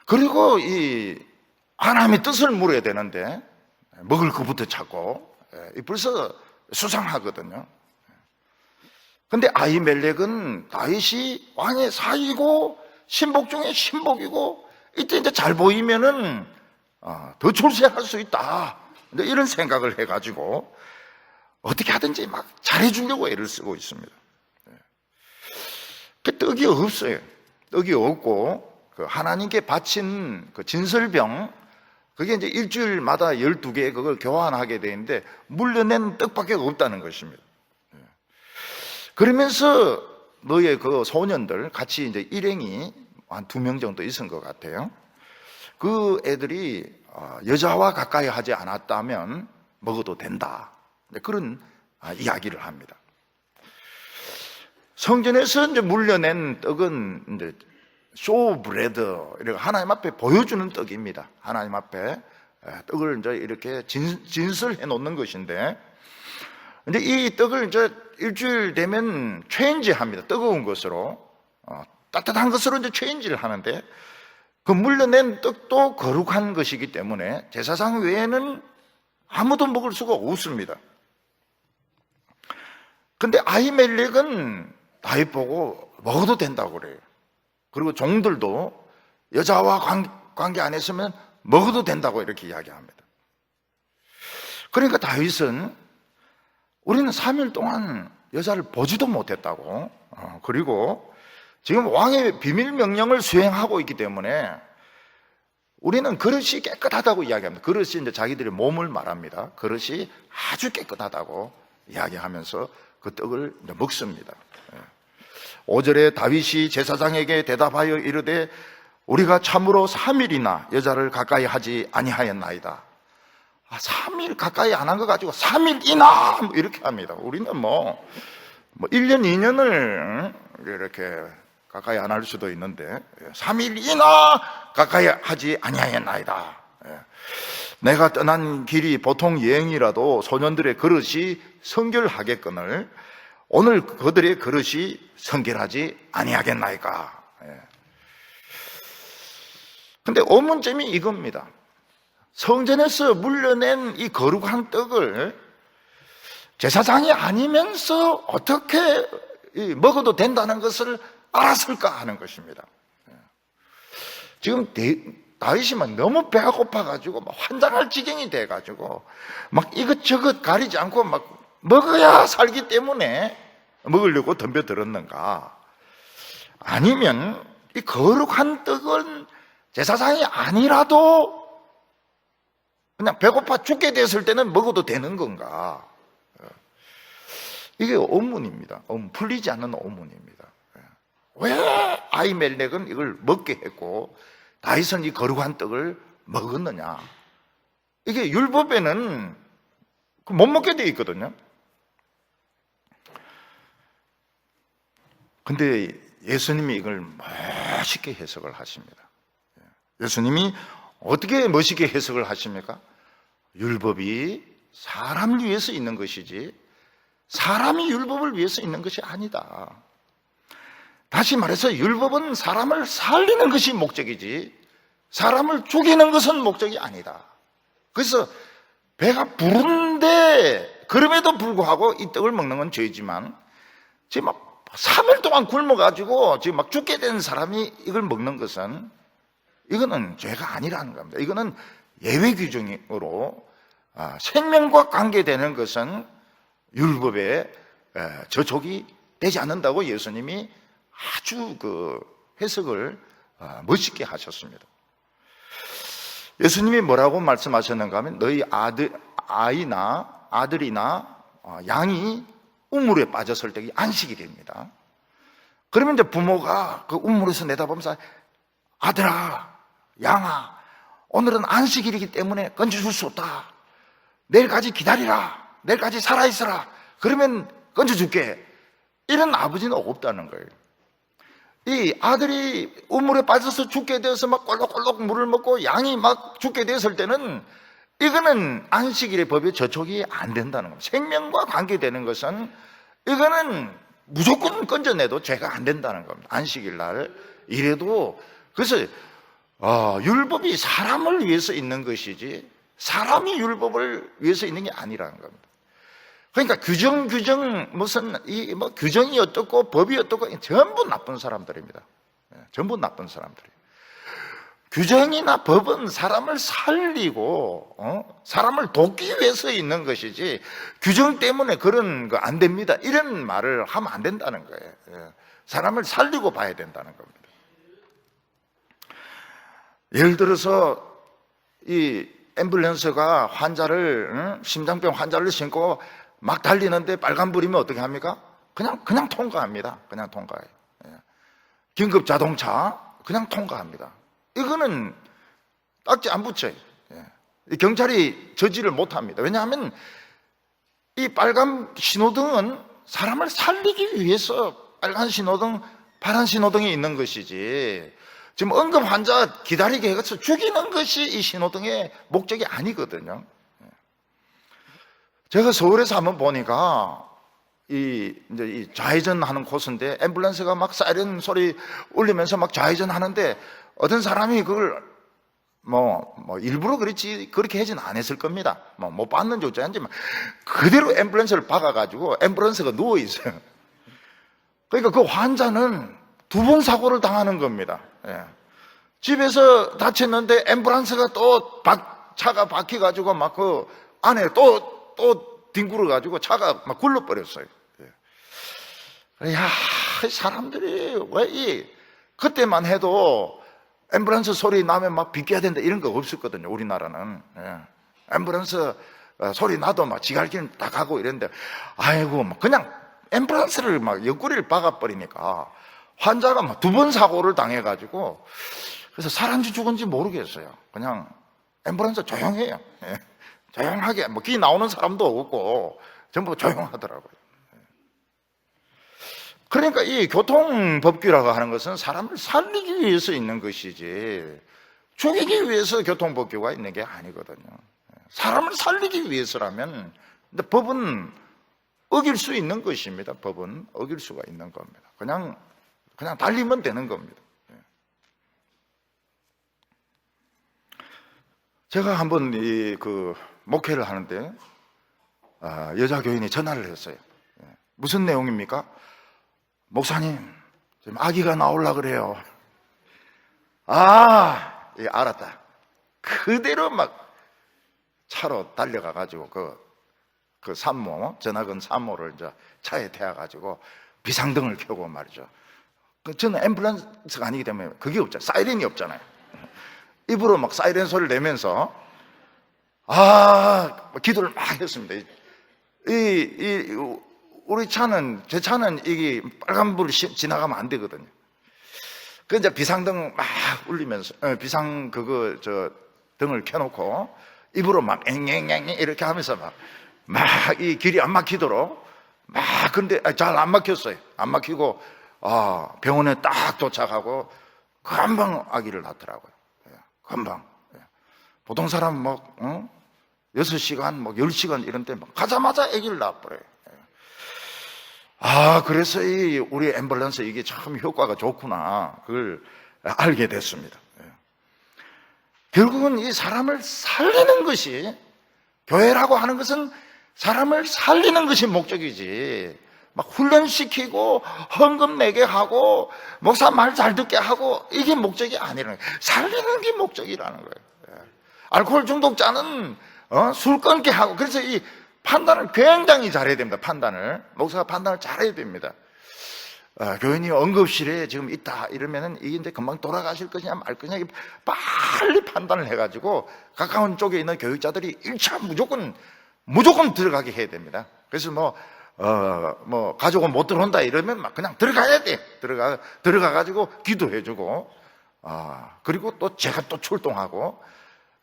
그리고 이 하나님의 뜻을 물어야 되는데 먹을 것부터 찾고 벌써 수상하거든요. 근데 아히멜렉은 다윗이 왕의 사위고 신복 중에 신복이고 이때 이제 잘 보이면은 더 출세할 수 있다, 이런 생각을 해가지고 어떻게 하든지 막 잘해주려고 애를 쓰고 있습니다. 그 떡이 없어요. 떡이 없고 하나님께 바친 진설병, 그게 이제 일주일마다 12개 그걸 교환하게 되는데 물려낸 떡밖에 없다는 것입니다. 그러면서 너의 소년들 같이 이제 일행이 한 2명 정도 있은 것 같아요. 그 애들이 여자와 가까이 하지 않았다면 먹어도 된다, 그런 이야기를 합니다. 성전에서 이제 물려낸 떡은 이제 쇼브레드, 이렇게 하나님 앞에 보여주는 떡입니다. 하나님 앞에 떡을 이제 이렇게 진설해 놓는 것인데, 근데 이 떡을 이제 일주일 되면 체인지 합니다. 뜨거운 것으로, 따뜻한 것으로 이제 체인지를 하는데, 그 물려낸 떡도 거룩한 것이기 때문에 제사장 외에는 아무도 먹을 수가 없습니다. 근데 아히멜렉은 다윗 보고 먹어도 된다고 그래요. 그리고 종들도 여자와 관계 안 했으면 먹어도 된다고 이렇게 이야기합니다. 그러니까 다윗은 우리는 3일 동안 여자를 보지도 못했다고, 그리고 지금 왕의 비밀 명령을 수행하고 있기 때문에 우리는 그릇이 깨끗하다고 이야기합니다. 그릇이 이제 자기들의 몸을 말합니다. 그릇이 아주 깨끗하다고 이야기하면서 그 떡을 이제 먹습니다. 5절에 다윗이 제사장에게 대답하여 이르되 우리가 참으로 3일이나 여자를 가까이 하지 아니하였나이다. 3일 가까이 안 한 거 가지고 3일이나 이렇게 합니다. 우리는 1년, 2년을 이렇게 가까이 안 할 수도 있는데 3일이나 가까이 하지 아니하였나이다. 내가 떠난 길이 보통 여행이라도 소년들의 그릇이 성결하겠거늘 오늘 그들의 그릇이 성결하지 아니하겠나이까. 근데 의문점이 이겁니다. 성전에서 물려낸 이 거룩한 떡을 제사장이 아니면서 어떻게 먹어도 된다는 것을 알았을까 하는 것입니다. 지금 다윗이 너무 배가 고파가지고 환장할 지경이 돼가지고 이것저것 가리지 않고 먹어야 살기 때문에 먹으려고 덤벼들었는가? 아니면 이 거룩한 떡은 제사장이 아니라도 그냥 배고파 죽게 됐을 때는 먹어도 되는 건가? 이게 의문입니다. 풀리지 않는 의문입니다. 왜 아히멜렉은 이걸 먹게 했고 다윗은 이 거룩한 떡을 먹었느냐? 이게 율법에는 못 먹게 돼 있거든요. 근데 예수님이 이걸 멋있게 해석을 하십니다. 예수님이 어떻게 멋있게 해석을 하십니까? 율법이 사람을 위해서 있는 것이지 사람이 율법을 위해서 있는 것이 아니다. 다시 말해서 율법은 사람을 살리는 것이 목적이지 사람을 죽이는 것은 목적이 아니다. 그래서 배가 부른데 그럼에도 불구하고 이 떡을 먹는 건 죄지만 지금 막 3일 동안 굶어가지고 지금 막 죽게 된 사람이 이걸 먹는 것은 이거는 죄가 아니라는 겁니다. 이거는 예외 규정으로 생명과 관계되는 것은 율법에 저촉이 되지 않는다고 예수님이 아주 그 해석을 멋있게 하셨습니다. 예수님이 뭐라고 말씀하셨는가 하면 너희 아들이나 양이 우물에 빠졌을 때 안식이 됩니다. 그러면 이제 부모가 그 우물에서 내다보면서 아들아, 양아, 오늘은 안식일이기 때문에 건져줄 수 없다. 내일까지 기다리라. 내일까지 살아있어라. 그러면 건져줄게. 이런 아버지는 없다는 거예요. 이 아들이 우물에 빠져서 죽게 되어서 막 꼴록꼴록 물을 먹고 양이 막 죽게 되었을 때는 이거는 안식일의 법에 저촉이 안 된다는 겁니다. 생명과 관계되는 것은 이거는 무조건 건져내도 죄가 안 된다는 겁니다. 안식일 날 이래도. 그래서 율법이 사람을 위해서 있는 것이지 사람이 율법을 위해서 있는 게 아니라는 겁니다. 그러니까 규정 무슨 뭐 규정이 어떻고 법이 어떻고 전부 나쁜 사람들입니다. 전부 나쁜 사람들이에요. 규정이나 법은 사람을 살리고 사람을 돕기 위해서 있는 것이지 규정 때문에 그런 거 안 됩니다. 이런 말을 하면 안 된다는 거예요. 사람을 살리고 봐야 된다는 겁니다. 예를 들어서 이 앰뷸런스가 환자를 심장병 환자를 싣고 막 달리는데 빨간불이면 어떻게 합니까? 그냥 통과합니다. 그냥 통과해요. 긴급 자동차 그냥 통과합니다. 이거는 딱지 안 붙여요. 경찰이 저지를 못합니다. 왜냐하면 이 빨간 신호등은 사람을 살리기 위해서 빨간 신호등, 파란 신호등이 있는 것이지 지금 응급 환자 기다리게 해서 죽이는 것이 이 신호등의 목적이 아니거든요. 제가 서울에서 한번 보니까 이제 이 좌회전하는 코스인데 앰뷸런스가 막 사이렌 소리 울리면서 막 좌회전하는데 어떤 사람이 그걸 일부러 그렇게 하진 않았을 겁니다. 못 봤는지 어쩌는지 그대로 앰뷸런스를 박아가지고 앰뷸런스가 누워 있어요. 그러니까 그 환자는 2번 사고를 당하는 겁니다. 집에서 다쳤는데 앰뷸런스가 또 차가 박혀가지고 막 그 안에 또 뒹굴어가지고 차가 막 굴러버렸어요. 야, 사람들이 왜 그때만 해도 앰뷸런스 소리 나면 막 비껴야 된다 이런 거 없었거든요. 우리나라는. 앰뷸런스 소리 나도 막 지갈길 다 가고 이랬는데 아이고 막 그냥 앰뷸런스를 막 옆구리를 박아버리니까 환자가 막 2번 사고를 당해가지고 그래서 살았는지 죽은지 모르겠어요. 그냥 앰뷸런스 조용해요. 조용하게 기 나오는 사람도 없고 전부 조용하더라고요. 그러니까 이 교통법규라고 하는 것은 사람을 살리기 위해서 있는 것이지 죽이기 위해서 교통법규가 있는 게 아니거든요. 사람을 살리기 위해서라면 근데 법은 어길 수 있는 것입니다. 법은 어길 수가 있는 겁니다. 그냥 달리면 되는 겁니다. 제가 한번 목회를 하는데 여자 교인이 전화를 했어요. 무슨 내용입니까? 목사님, 지금 아기가 나오려고 그래요. 알았다. 그대로 막 차로 달려가가지고 그 산모, 전학은 산모를 이제 차에 태워가지고 비상등을 켜고 말이죠. 저는 앰뷸런스가 아니기 때문에 그게 없잖아요. 사이렌이 없잖아요. 입으로 막 사이렌 소리를 내면서 기도를 막 했습니다. 우리 차는 제 차는 이게 빨간불이 지나가면 안 되거든요. 그 이제 비상등 막 울리면서, 비상 등을 켜놓고 입으로 막 앵앵앵 이렇게 하면서 막 이 길이 안 막히도록 근데 잘 안 막혔어요. 안 막히고, 병원에 딱 도착하고 금방 아기를 낳더라고요. 금방. 보통 사람 6시간, 10시간 이런 때 가자마자 아기를 낳아버려요. 그래서 우리 앰뷸런스 이게 참 효과가 좋구나. 그걸 알게 됐습니다. 결국은 이 사람을 살리는 것이, 교회라고 하는 것은 사람을 살리는 것이 목적이지, 막 훈련시키고 헌금 내게 하고 목사 말 잘 듣게 하고 이게 목적이 아니라는 거예요. 살리는 게 목적이라는 거예요. 알코올 중독자는 술 끊게 하고, 그래서 이 판단을 굉장히 잘해야 됩니다. 판단을, 목사가 판단을 잘해야 됩니다. 교인이 응급실에 지금 있다 이러면은 이게 이제 금방 돌아가실 것이냐 말 것이냐 빨리 판단을 해가지고 가까운 쪽에 있는 교육자들이 1차 무조건 들어가게 해야 됩니다. 그래서 가족은 못 들어온다 이러면 막 그냥 들어가야 돼. 들어가가지고 기도해주고, 그리고 또 제가 또 출동하고,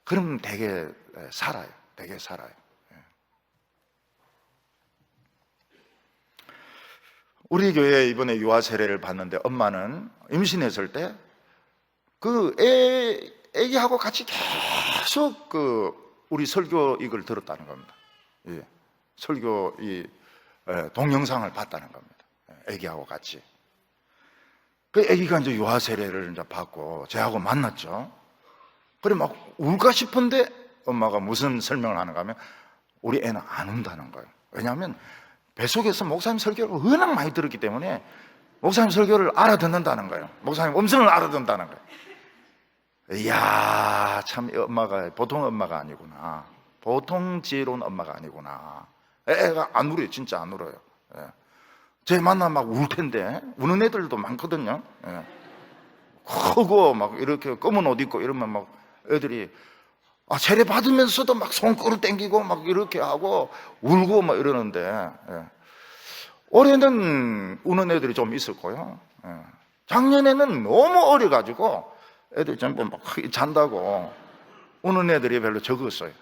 그럼 되게 살아요. 되게 살아요. 우리 교회에 이번에 유아 세례를 봤는데, 엄마는 임신했을 때 애기하고 같이 계속 우리 설교 이걸 들었다는 겁니다. 설교 동영상을 봤다는 겁니다. 애기하고 같이. 그 애기가 이제 유아 세례를 이제 받고 저하고 만났죠. 그래 막 울까 싶은데 엄마가 무슨 설명을 하는가 하면, 우리 애는 안 운다는 거예요. 왜냐하면 뱃속에서 목사님 설교를 워낙 많이 들었기 때문에 목사님 설교를 알아듣는다는 거예요. 목사님 음성을 알아듣는다는 거예요. 이야, 참 엄마가 보통 엄마가 아니구나. 보통 지혜로운 엄마가 아니구나. 애가 안 울어요. 진짜 안 울어요. 제 만나면 막 울 텐데, 우는 애들도 많거든요. 크고 막 이렇게 검은 옷 입고 이러면 막 애들이 세례 받으면서도 막 손가락 당기고 막 이렇게 하고 울고 막 이러는데, 올해는 우는 애들이 좀 있을 거예요. 작년에는 너무 어려가지고 애들 전부 막 잔다고 우는 애들이 별로 적었어요.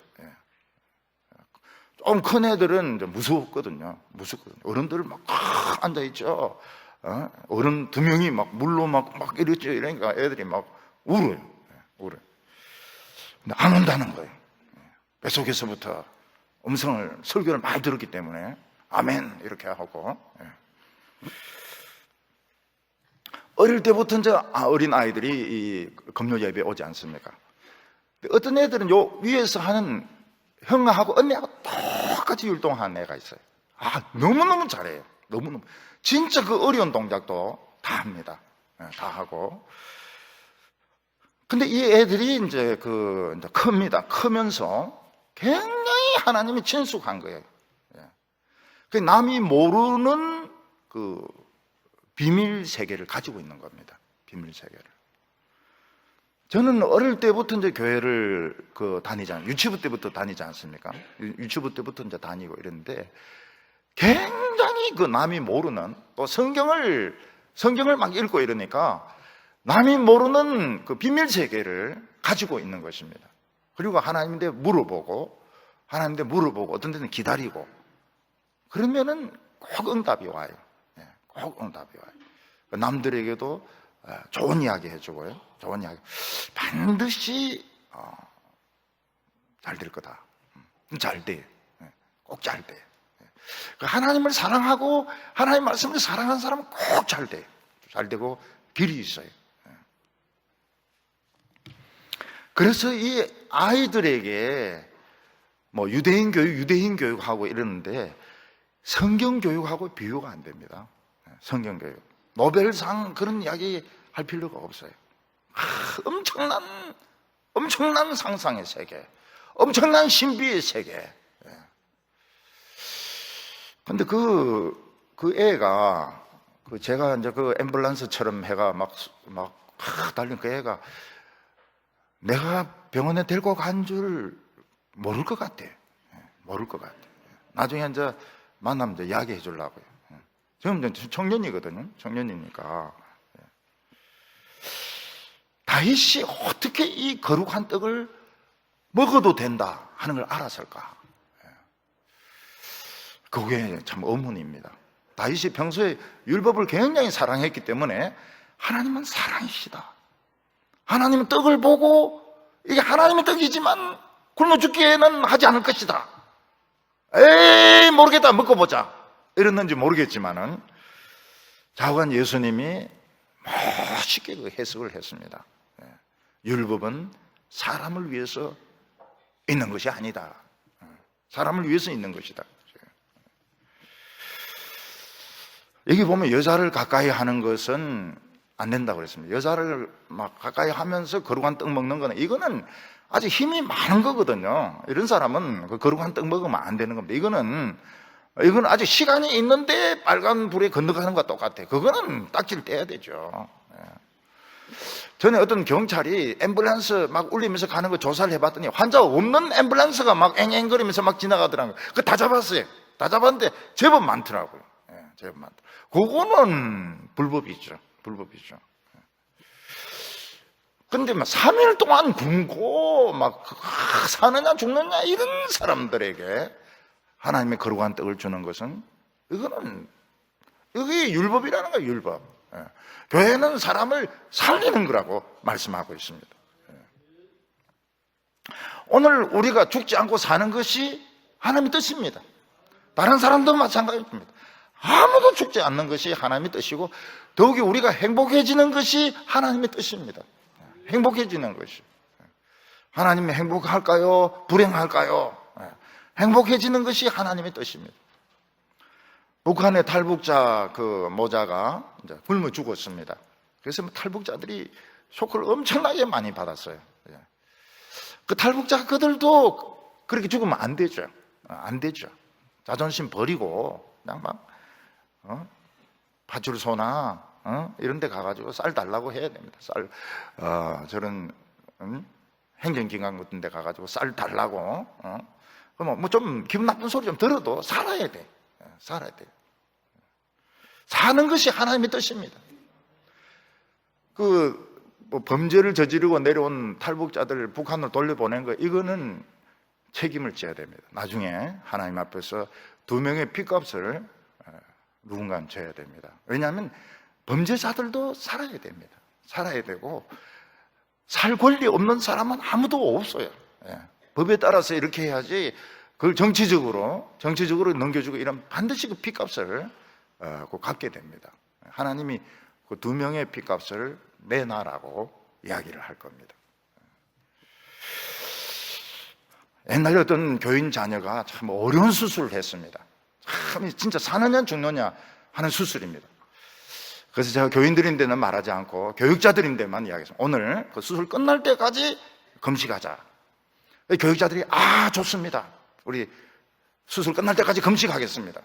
좀 큰 애들은 이제 무섭거든요. 어른들 막 앉아있죠. 어른 2명이 막 물로 막 이랬죠. 이러니까 애들이 막 울어요. 근데 안 온다는 거예요. 뱃속에서부터 설교를 많이 들었기 때문에 아멘 이렇게 하고. 어릴 때부터 이제 어린 아이들이 이 금요 예배에 오지 않습니까? 어떤 애들은 요 위에서 하는 형하고 언니하고 똑같이 율동하는 애가 있어요. 너무너무 잘해요. 너무너무. 진짜 그 어려운 동작도 다 합니다. 다 하고. 근데 이 애들이 이제 이제 큽니다. 크면서 굉장히 하나님이 친숙한 거예요. 남이 모르는 비밀 세계를 가지고 있는 겁니다. 비밀 세계를. 저는 어릴 때부터 이제 교회를 다니잖아요. 유치부 때부터 다니지 않습니까? 유치부 때부터 이제 다니고 이랬는데, 굉장히 남이 모르는, 또 성경을 막 읽고 이러니까 남이 모르는 그 비밀 세계를 가지고 있는 것입니다. 그리고 하나님한테 물어보고 어떤 데는 기다리고, 그러면은 꼭 응답이 와요. 꼭 응답이 와요. 남들에게도 좋은 이야기 해주고요. 좋은 이야기. 반드시 잘 될 거다. 잘 돼. 꼭 잘 돼. 하나님을 사랑하고 하나님 말씀을 사랑하는 사람은 꼭 잘 돼. 잘 되고 길이 있어요. 그래서 이 아이들에게 유대인 교육하고 이러는데 성경 교육하고 비교가 안 됩니다. 성경 교육. 노벨상 그런 이야기 할 필요가 없어요. 엄청난 상상의 세계, 엄청난 신비의 세계. 근데 그 애가, 제가 이제 앰뷸런스처럼 해가 막 달린 그 애가 내가 병원에 데리고 간 줄 모를 것 같아. 모를 것 같아. 나중에 이제 만나면 이제 이야기해 주려고요. 지금 청년이거든요. 청년이니까. 다윗이 어떻게 이 거룩한 떡을 먹어도 된다 하는 걸 알았을까? 그게 참 의문입니다. 다윗이 평소에 율법을 굉장히 사랑했기 때문에 하나님은 사랑이시다. 하나님은 떡을 보고 이게 하나님의 떡이지만 굶어 죽기에는 하지 않을 것이다. 에이 모르겠다, 먹고 보자 이랬는지 모르겠지만은 좌우간 예수님이 멋있게 그 해석을 했습니다. 율법은 사람을 위해서 있는 것이 아니다. 사람을 위해서 있는 것이다. 여기 보면 여자를 가까이 하는 것은 안 된다고 그랬습니다. 여자를 막 가까이 하면서 거룩한 떡 먹는 거는 이거는 아직 힘이 많은 거거든요. 이런 사람은 그 거룩한 떡 먹으면 안 되는 겁니다. 이거는 아직 시간이 있는데 빨간 불에 건너가는 것과 똑같아. 그거는 딱지를 떼야 되죠. 전에 어떤 경찰이 앰뷸런스 막 울리면서 가는 거 조사를 해봤더니 환자 없는 앰뷸런스가 막 앵앵거리면서 막 지나가더라고요. 그거 다 잡았어요. 다 잡았는데 제법 많더라고요. 제법 많더라고요. 그거는 불법이죠. 불법이죠. 근데 막 3일 동안 굶고 막 사느냐 죽느냐 이런 사람들에게 하나님의 거룩한 떡을 주는 것은 이게 율법이라는 거예요. 율법. 교회는 사람을 살리는 거라고 말씀하고 있습니다. 오늘 우리가 죽지 않고 사는 것이 하나님의 뜻입니다. 다른 사람도 마찬가지입니다. 아무도 죽지 않는 것이 하나님의 뜻이고 더욱이 우리가 행복해지는 것이 하나님의 뜻입니다. 행복해지는 것이. 하나님이 행복할까요? 불행할까요? 행복해지는 것이 하나님의 뜻입니다. 북한의 탈북자 그 모자가 이제 굶어 죽었습니다. 그래서 탈북자들이 쇼크를 엄청나게 많이 받았어요. 그 탈북자 그들도 그렇게 죽으면 안 되죠. 안 되죠. 자존심 버리고 그냥 막 파출소나 이런 데 가가지고 쌀 달라고 해야 됩니다. 쌀 저런 행정기관 같은 데 가가지고 쌀 달라고 그럼 뭐 좀 기분 나쁜 소리 좀 들어도 살아야 돼. 살아야 돼요. 사는 것이 하나님의 뜻입니다. 뭐 범죄를 저지르고 내려온 탈북자들 북한으로 돌려보낸 거 이거는 책임을 져야 됩니다. 나중에 하나님 앞에서 2명의 핏값을 누군가는 져야 됩니다. 왜냐하면 범죄자들도 살아야 됩니다. 살아야 되고 살 권리 없는 사람은 아무도 없어요. 법에 따라서 이렇게 해야지 그걸 정치적으로 넘겨주고 이런 반드시 그 핏값을 갚게 됩니다. 하나님이 그 2명의 핏값을 내놔라고 이야기를 할 겁니다. 옛날에 어떤 교인 자녀가 참 어려운 수술을 했습니다. 참 진짜 사느냐 죽느냐 하는 수술입니다. 그래서 제가 교인들인데는 말하지 않고 교육자들인데만 이야기했습니다. 오늘 그 수술 끝날 때까지 금식하자. 교육자들이 좋습니다. 우리 수술 끝날 때까지 금식하겠습니다.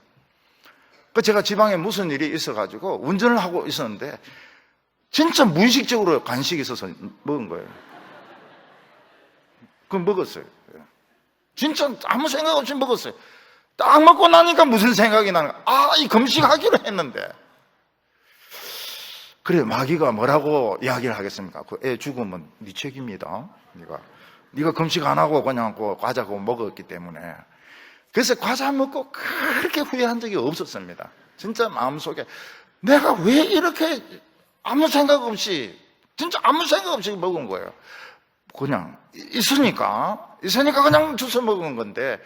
제가 지방에 무슨 일이 있어가지고 운전을 하고 있었는데 진짜 무의식적으로 간식이 있어서 먹은 거예요. 그럼 먹었어요. 진짜 아무 생각 없이 먹었어요. 딱 먹고 나니까 무슨 생각이 나는 거야. 이 금식하기로 했는데. 그래, 마귀가 뭐라고 이야기를 하겠습니까? 그 애 죽으면 네 책임이다. 네가 금식 안 하고 그냥 그 과자고 먹었기 때문에. 그래서 과자 먹고 그렇게 후회한 적이 없었습니다. 진짜 마음속에 내가 왜 이렇게 아무 생각 없이 진짜 아무 생각 없이 먹은 거예요. 그냥 있으니까 그냥 주워 먹은 건데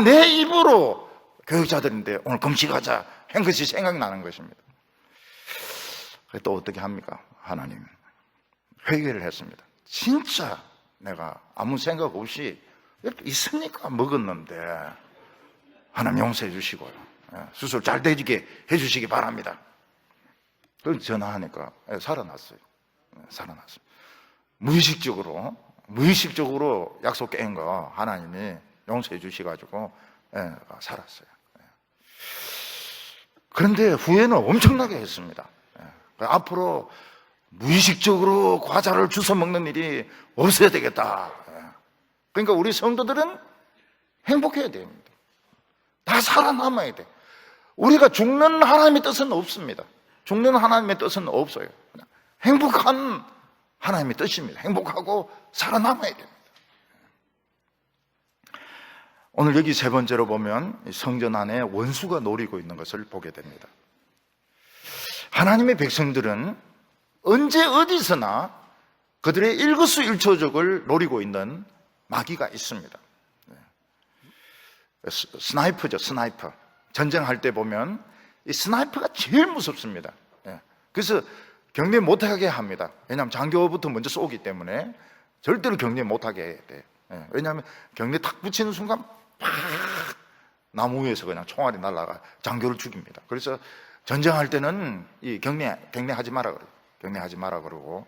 내 입으로 교육자들인데 오늘 금식하자 한 것이 생각나는 것입니다. 또 어떻게 합니까? 하나님 회개를 했습니다. 진짜 내가 아무 생각 없이 있으니까 먹었는데 하나님 용서해 주시고요. 수술 잘 되게 해주시기 바랍니다. 그걸 전화하니까 살아났어요. 살아났어요. 무의식적으로 약속 깬 거 하나님이 용서해 주셔가지고 살았어요. 그런데 후회는 엄청나게 했습니다. 앞으로 무의식적으로 과자를 주워 먹는 일이 없어야 되겠다. 그러니까 우리 성도들은 행복해야 됩니다. 다 살아남아야 돼. 우리가 죽는 하나님의 뜻은 없습니다. 죽는 하나님의 뜻은 없어요. 행복한 하나님의 뜻입니다. 행복하고 살아남아야 됩니다. 오늘 여기 세 번째로 보면 성전 안에 원수가 노리고 있는 것을 보게 됩니다. 하나님의 백성들은 언제 어디서나 그들의 일거수일투족을 노리고 있는 마귀가 있습니다. 스나이퍼죠, 스나이퍼. 전쟁할 때 보면 이 스나이퍼가 제일 무섭습니다. 그래서 격리 못하게 합니다. 왜냐하면 장교부터 먼저 쏘기 때문에 절대로 격리 못하게 해야 돼요. 왜냐하면 격리 탁 붙이는 순간 팍 나무 위에서 그냥 총알이 날아가 장교를 죽입니다. 그래서 전쟁할 때는 이 격리하지 마라 그래요. 격리하지 마라 그러고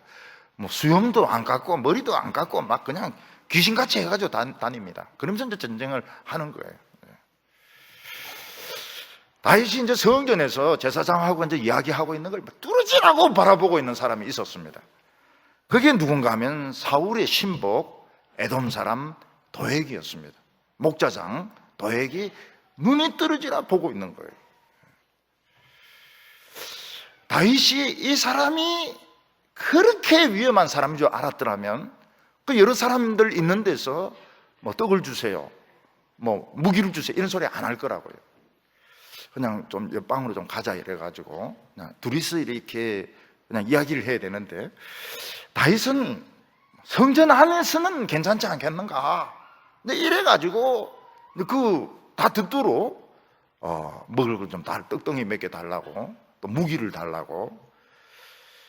뭐 수염도 안 깎고 머리도 안 깎고 막 그냥 귀신같이 해가지고 다닙니다. 그러면서 이제 전쟁을 하는 거예요. 다윗이 이제 성전에서 제사장하고 이제 이야기하고 있는 걸 뚫어지라고 바라보고 있는 사람이 있었습니다. 그게 누군가 하면 사울의 신복 에돔 사람 도액이었습니다. 목자장 도액이 눈이 떨어지라 보고 있는 거예요. 다윗이 이 사람이 그렇게 위험한 사람인 줄 알았더라면 그 여러 사람들 있는 데서 뭐 떡을 주세요, 뭐 무기를 주세요 이런 소리 안 할 거라고요. 그냥 좀 옆방으로 좀 가자 이래가지고 그냥 둘이서 이렇게 그냥 이야기를 해야 되는데 다윗은 성전 안에서는 괜찮지 않겠는가? 근데 이래가지고 그 다 듣도록 먹을 걸 좀 떡덩이 몇 개 달라고 또 무기를 달라고.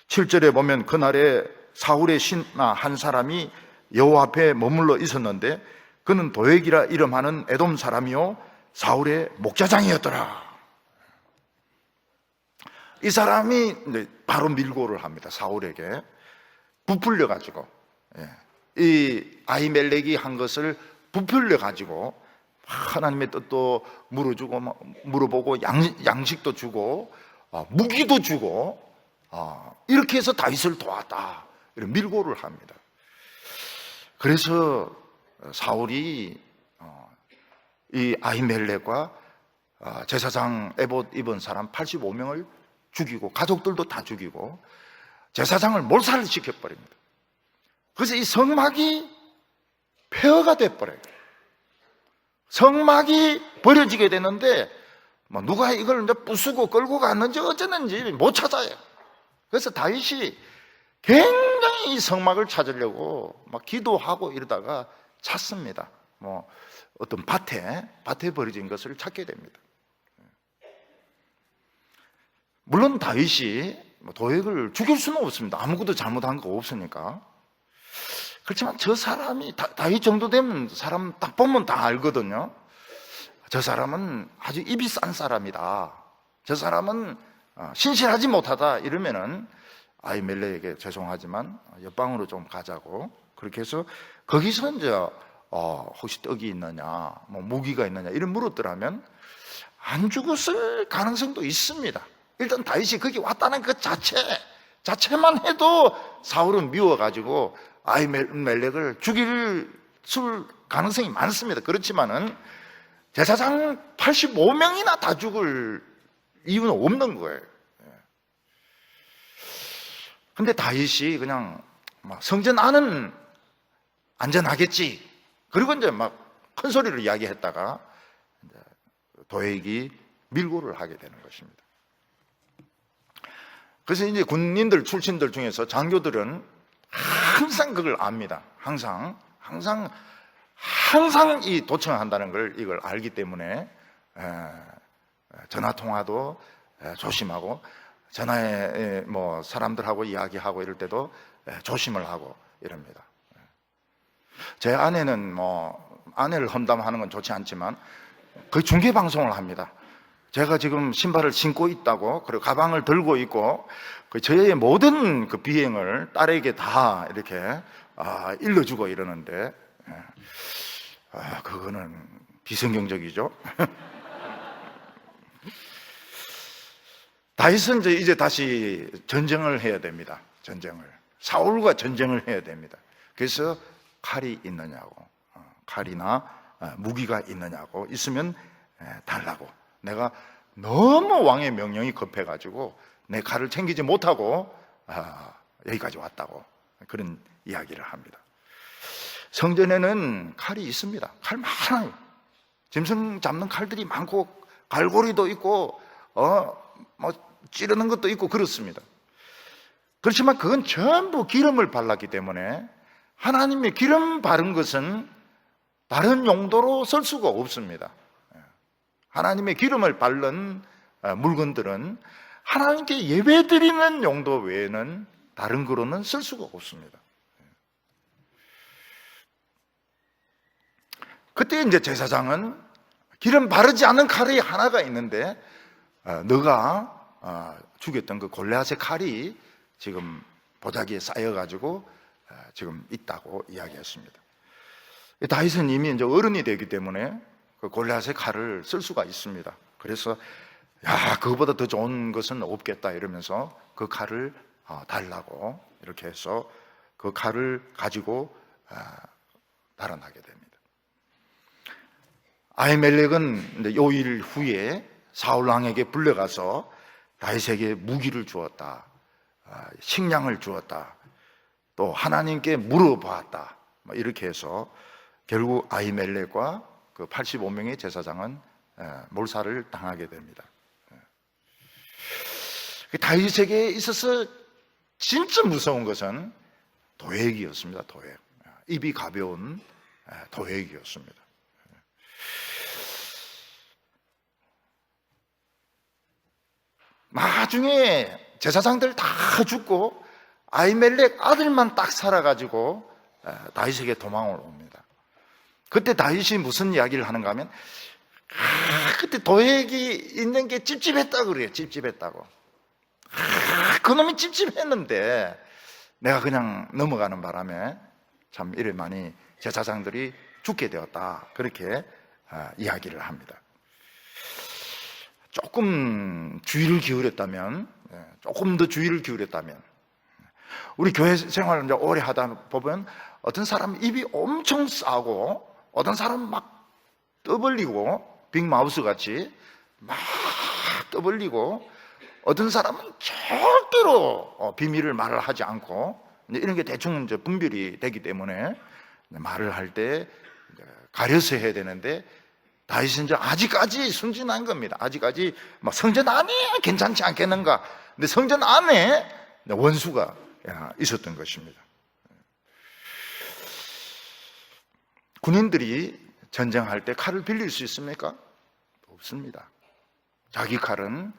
7절에 보면 그날에 사울의 신하 한 사람이 여호와 앞에 머물러 있었는데 그는 도액이라 이름하는 에돔 사람이요 사울의 목자장이었더라. 이 사람이 바로 밀고를 합니다. 사울에게 부풀려 가지고 이 아히멜렉이 한 것을 부풀려 가지고 하나님의 뜻도 물어보고 양식도 주고 무기도 주고 이렇게 해서 다윗을 도왔다 이런 밀고를 합니다. 그래서 사울이 이 아히멜렉과 제사장 에봇 입은 사람 85명을 죽이고 가족들도 다 죽이고 제사장을 몰살을 시켜버립니다. 그래서 이 성막이 폐허가 돼버려요. 성막이 버려지게 되는데 뭐 누가 이걸 이제 부수고 끌고 갔는지 어쩌는지 못 찾아요. 그래서 다윗이 굉장히 이 성막을 찾으려고 막 기도하고 이러다가 찾습니다. 뭐 어떤 밭에 버려진 것을 찾게 됩니다. 물론 다윗이 도액을 죽일 수는 없습니다. 아무것도 잘못한 거 없으니까. 그렇지만 저 사람이 다윗 정도 되면 사람 딱 보면 다 알거든요. 저 사람은 아주 입이 싼 사람이다. 저 사람은 신실하지 못하다 이러면은 아히멜렉에게 죄송하지만 옆방으로 좀 가자고 그렇게 해서 거기서 이제 혹시 떡이 있느냐 뭐 무기가 있느냐 이런 물었더라면 안 죽었을 가능성도 있습니다. 일단 다윗이 거기 왔다는 그 자체만 해도 사울은 미워가지고 아히멜렉을 죽일 가능성이 많습니다. 그렇지만은 제사장 85명이나 다 죽을 이유는 없는 거예요. 근데 다윗이 그냥 성전 안은 안전하겠지. 그리고 이제 막 큰 소리로 이야기했다가 도액이 밀고를 하게 되는 것입니다. 그래서 이제 군인들 출신들 중에서 장교들은 항상 그걸 압니다. 항상 이 도청한다는 걸 이걸 알기 때문에 전화 통화도 조심하고 전화에 뭐 사람들하고 이야기하고 이럴 때도 조심을 하고 이럽니다. 제 아내는 뭐 아내를 험담하는 건 좋지 않지만 거의 중계 방송을 합니다. 제가 지금 신발을 신고 있다고 그리고 가방을 들고 있고 저의 모든 그 비행을 딸에게 다 이렇게 일러주고 이러는데 그거는 비성경적이죠. 다윗은 이제 다시 전쟁을 해야 됩니다. 사울과 전쟁을 해야 됩니다. 그래서 칼이 있느냐고, 칼이나 무기가 있느냐고, 있으면 달라고. 내가 너무 왕의 명령이 급해가지고 내 칼을 챙기지 못하고 여기까지 왔다고. 그런 이야기를 합니다. 성전에는 칼이 있습니다. 칼 많아요. 짐승 잡는 칼들이 많고 갈고리도 있고 찌르는 것도 있고 그렇습니다. 그렇지만 그건 전부 기름을 발랐기 때문에 하나님의 기름 바른 것은 다른 용도로 쓸 수가 없습니다. 하나님의 기름을 바른 물건들은 하나님께 예배드리는 용도 외에는 다른 거로는 쓸 수가 없습니다. 그때 이제 제사장은 기름 바르지 않은 칼이 하나가 있는데 너가 죽였던 그 골리앗의 칼이 지금 보자기에 쌓여가지고 지금 있다고 이야기했습니다. 다윗은 이미 이제 어른이 되기 때문에 그 골리앗의 칼을 쓸 수가 있습니다. 그래서 그거보다 더 좋은 것은 없겠다 이러면서 그 칼을 달라고 이렇게 해서 그 칼을 가지고 달아나게 됩니다. 아히멜렉은 이제 요일 후에 사울 왕에게 불려가서 다윗에게 무기를 주었다, 식량을 주었다, 또 하나님께 물어보았다, 이렇게 해서 결국 아히멜렉과 그 85명의 제사장은 몰살을 당하게 됩니다. 다윗에게 있어서 진짜 무서운 것은 도액이었습니다. 도액. 입이 가벼운 도액이었습니다. 나중에 제사장들 다 죽고 아히멜렉 아들만 딱 살아가지고 다윗에게 도망을 옵니다. 그때 다윗이 무슨 이야기를 하는가 하면 그때 도액이 있는 게 찝찝했다 그래요. 찝찝했다고. 그놈이 찝찝했는데 내가 그냥 넘어가는 바람에 참 이래 많이 제사장들이 죽게 되었다, 그렇게 이야기를 합니다. 조금 주의를 기울였다면, 조금 더 주의를 기울였다면, 우리 교회 생활을 이제 오래 하다 보면 어떤 사람 입이 엄청 싸고 어떤 사람 막 떠벌리고 빅마우스 같이 막 떠벌리고 어떤 사람은 절대로 비밀을 말을 하지 않고 이런 게 대충 이제 분별이 되기 때문에 말을 할 때 가려서 해야 되는데 다윗은 이제 아직까지 순진한 겁니다. 아직까지 막 성전 안에 괜찮지 않겠는가? 근데 성전 안에 원수가 있었던 것입니다. 군인들이 전쟁할 때 칼을 빌릴 수 있습니까? 없습니다. 자기 칼은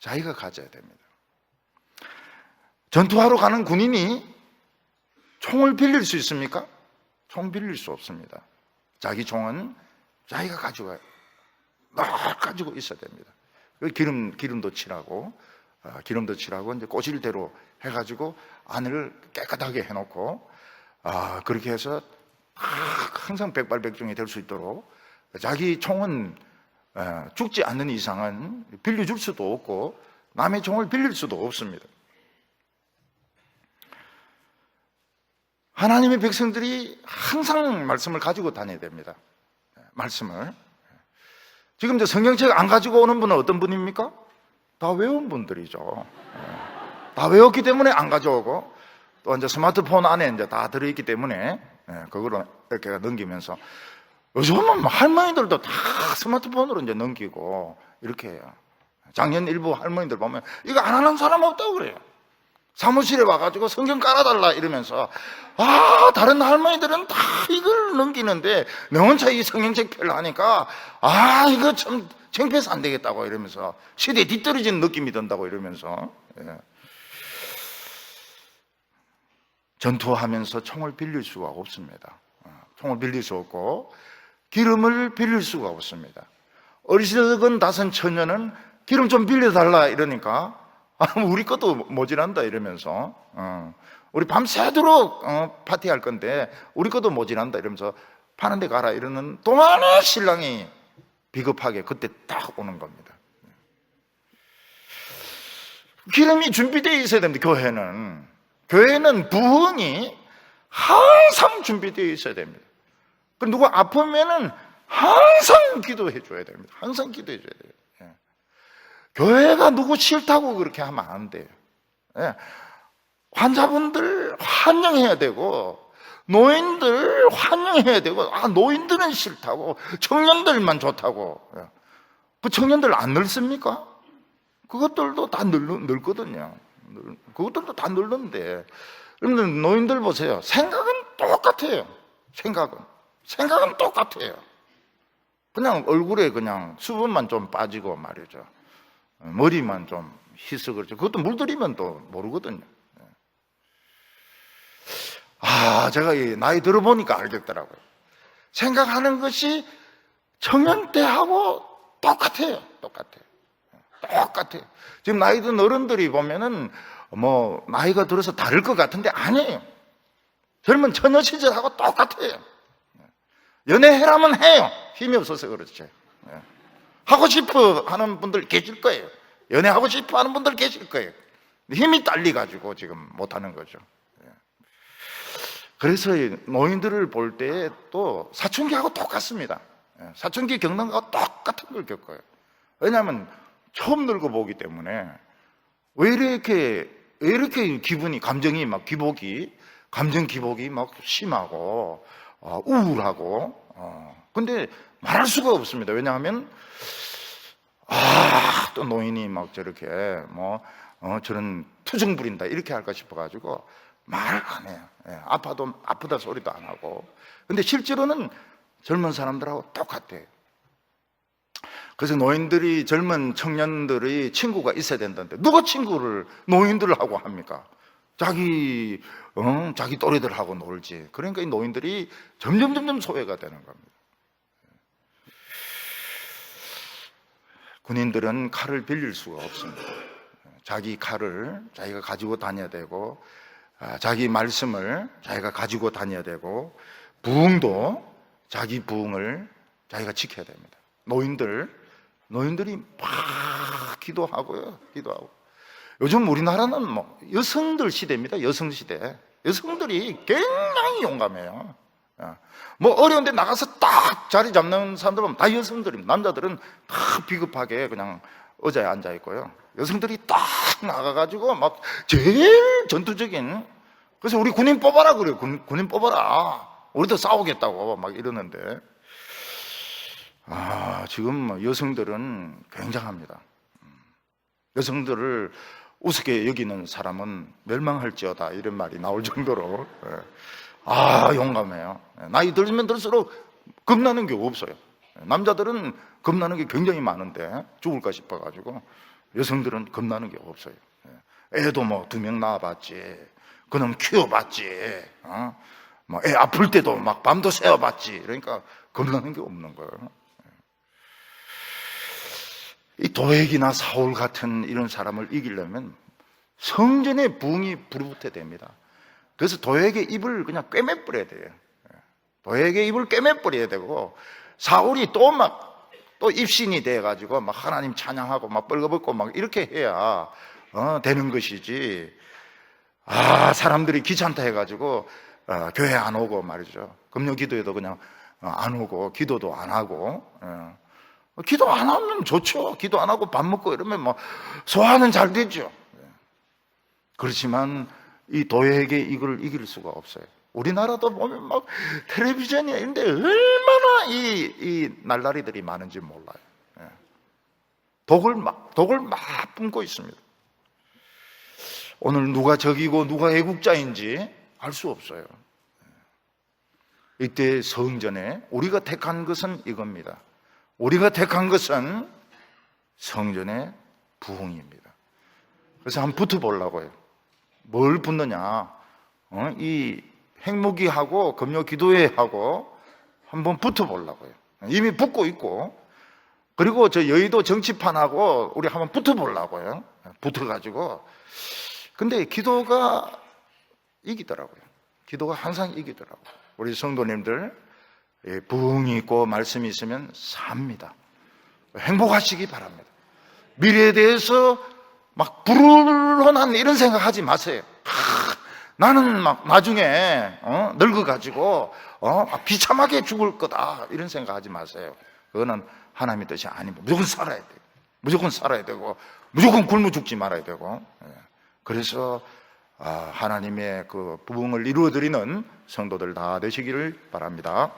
자기가 가져야 됩니다. 전투하러 가는 군인이 총을 빌릴 수 있습니까? 총 빌릴 수 없습니다. 자기 총은 자기가 가지고 있어야 됩니다. 기름도 칠하고 이제 꼬실대로 해가지고 안을 깨끗하게 해놓고 그렇게 해서 항상 백발백중이 될 수 있도록 자기 총은 죽지 않는 이상은 빌려줄 수도 없고 남의 총을 빌릴 수도 없습니다. 하나님의 백성들이 항상 말씀을 가지고 다녀야 됩니다. 말씀을. 지금 이제 성경책 안 가지고 오는 분은 어떤 분입니까? 다 외운 분들이죠. 다 외웠기 때문에 안 가져오고 또 이제 스마트폰 안에 이제 다 들어있기 때문에 그거로 이렇게 넘기면서 요즘은 할머니들도 다 스마트폰으로 이제 넘기고 이렇게 해요. 작년 일부 할머니들 보면 이거 안 하는 사람 없다고 그래요. 사무실에 와가지고 성경 깔아달라 이러면서 다른 할머니들은 다 이걸 넘기는데 너 혼자 이 성경책 펴려 하니까 이거 참 창피해서 안 되겠다고 이러면서 시대에 뒤떨어지는 느낌이 든다고 이러면서 전투하면서 총을 빌릴 수가 없습니다. 총을 빌릴 수 없고 기름을 빌릴 수가 없습니다. 어리석은 다선 처녀는 기름 좀 빌려달라 이러니까 우리 것도 모자란다 이러면서 우리 밤새도록 파티할 건데 우리 것도 모자란다 이러면서 파는 데 가라 이러는 동안에 신랑이 비겁하게 그때 딱 오는 겁니다. 기름이 준비되어 있어야 됩니다. 교회는 부흥이 항상 준비되어 있어야 됩니다. 누구 아프면은 항상 기도해 줘야 됩니다. 항상 기도해 줘야 돼요. 교회가 누구 싫다고 그렇게 하면 안 돼요. 환자분들 환영해야 되고, 노인들 환영해야 되고, 노인들은 싫다고, 청년들만 좋다고. 그 청년들 안 늙습니까? 그것들도 다 늙거든요. 그것들도 다 늙는데, 여러분들 노인들 보세요. 생각은 똑같아요. 생각은 똑같아요. 그냥 얼굴에 그냥 수분만 좀 빠지고 말이죠. 머리만 좀 희석을. 그것도 물들이면 또 모르거든요. 제가 이 나이 들어보니까 알겠더라고요. 생각하는 것이 청년 때하고 똑같아요. 지금 나이 든 어른들이 보면은 뭐 나이가 들어서 다를 것 같은데 아니에요. 젊은 처녀 시절하고 똑같아요. 연애해라면 해요. 힘이 없어서 그렇죠. 하고 싶어 하는 분들 계실 거예요. 연애하고 싶어 하는 분들 계실 거예요. 힘이 딸리가지고 지금 못하는 거죠. 그래서 노인들을 볼 때 또 사춘기하고 똑같습니다. 사춘기 겪는 거하고 똑같은 걸 겪어요. 왜냐하면 처음 늙어보기 때문에 왜 이렇게 기분이, 감정이 막 감정 기복이 막 심하고 우울하고 근데 말할 수가 없습니다. 왜냐하면 또 노인이 막 저렇게 저런 투정 부린다 이렇게 할까 싶어가지고 말을 안 해요. 아프다 소리도 안 하고. 근데 실제로는 젊은 사람들하고 똑같아요. 그래서 노인들이, 젊은 청년들이 친구가 있어야 된다는데 누가 친구를 노인들하고 합니까? 자기 또래들하고 놀지. 그러니까 이 노인들이 점점 소외가 되는 겁니다. 군인들은 칼을 빌릴 수가 없습니다. 자기 칼을 자기가 가지고 다녀야 되고, 자기 말씀을 자기가 가지고 다녀야 되고, 부흥도 자기 부흥을 자기가 지켜야 됩니다. 노인들이 막 기도하고. 요즘 우리나라는 여성들 시대입니다. 여성시대. 여성들이 굉장히 용감해요. 어려운데 나가서 딱 자리 잡는 사람들 보면 다 여성들입니다. 남자들은 다 비겁하게 그냥 의자에 앉아 있고요. 여성들이 딱 나가가지고 막 제일 전투적인, 그래서 우리 군인 뽑아라 그래요. 군인 뽑아라. 우리도 싸우겠다고 막 이러는데, 지금 여성들은 굉장합니다. 여성들을 우습게 여기는 사람은 멸망할지어다 이런 말이 나올 정도로 용감해요. 나이 들면 들수록 겁나는 게 없어요. 남자들은 겁나는 게 굉장히 많은데 죽을까 싶어가지고 여성들은 겁나는 게 없어요. 애도 2명 낳아봤지, 그놈 키워봤지, 애 아플 때도 막 밤도 새워봤지. 그러니까 겁나는 게 없는 거예요. 이 도액이나 사울 같은 이런 사람을 이기려면 성전의 부흥이 불붙어야 됩니다. 그래서 도액의 입을 그냥 꿰매버려야 돼요. 도액의 입을 꿰매버려야 되고, 사울이 또 입신이 돼가지고 막 하나님 찬양하고 막 뻘거벗고 막 이렇게 해야 되는 것이지. 사람들이 귀찮다 해가지고 교회 안 오고 말이죠. 금요 기도에도 그냥 안 오고, 기도도 안 하고. 기도 안 하면 좋죠. 기도 안 하고 밥 먹고 이러면 소화는 잘 되죠. 그렇지만 이 도액의 이걸 이길 수가 없어요. 우리나라도 보면 텔레비전이 있는데 얼마나 이 날라리들이 많은지 몰라요. 독을 막 뿜고 있습니다. 오늘 누가 적이고 누가 애국자인지 알 수 없어요. 이때 성전에 우리가 택한 것은 이겁니다. 우리가 택한 것은 성전의 부흥입니다. 그래서 한번 붙어보려고요. 뭘 붙느냐? 이 핵무기하고 금요 기도회하고 한번 붙어보려고요. 이미 붙고 있고, 그리고 저 여의도 정치판하고 우리 한번 붙어보려고요. 붙어가지고. 근데 기도가 이기더라고요. 기도가 항상 이기더라고요. 우리 성도님들, 부흥이 있고 말씀이 있으면 삽니다. 행복하시기 바랍니다. 미래에 대해서 불운한 이런 생각하지 마세요. 나는 나중에 늙어가지고 비참하게 죽을 거다 이런 생각하지 마세요. 그거는 하나님의 뜻이 아닙니다. 무조건 살아야 돼요. 무조건 살아야 되고, 무조건 굶어 죽지 말아야 되고. 그래서 하나님의 그 부흥을 이루어드리는 성도들 다 되시기를 바랍니다.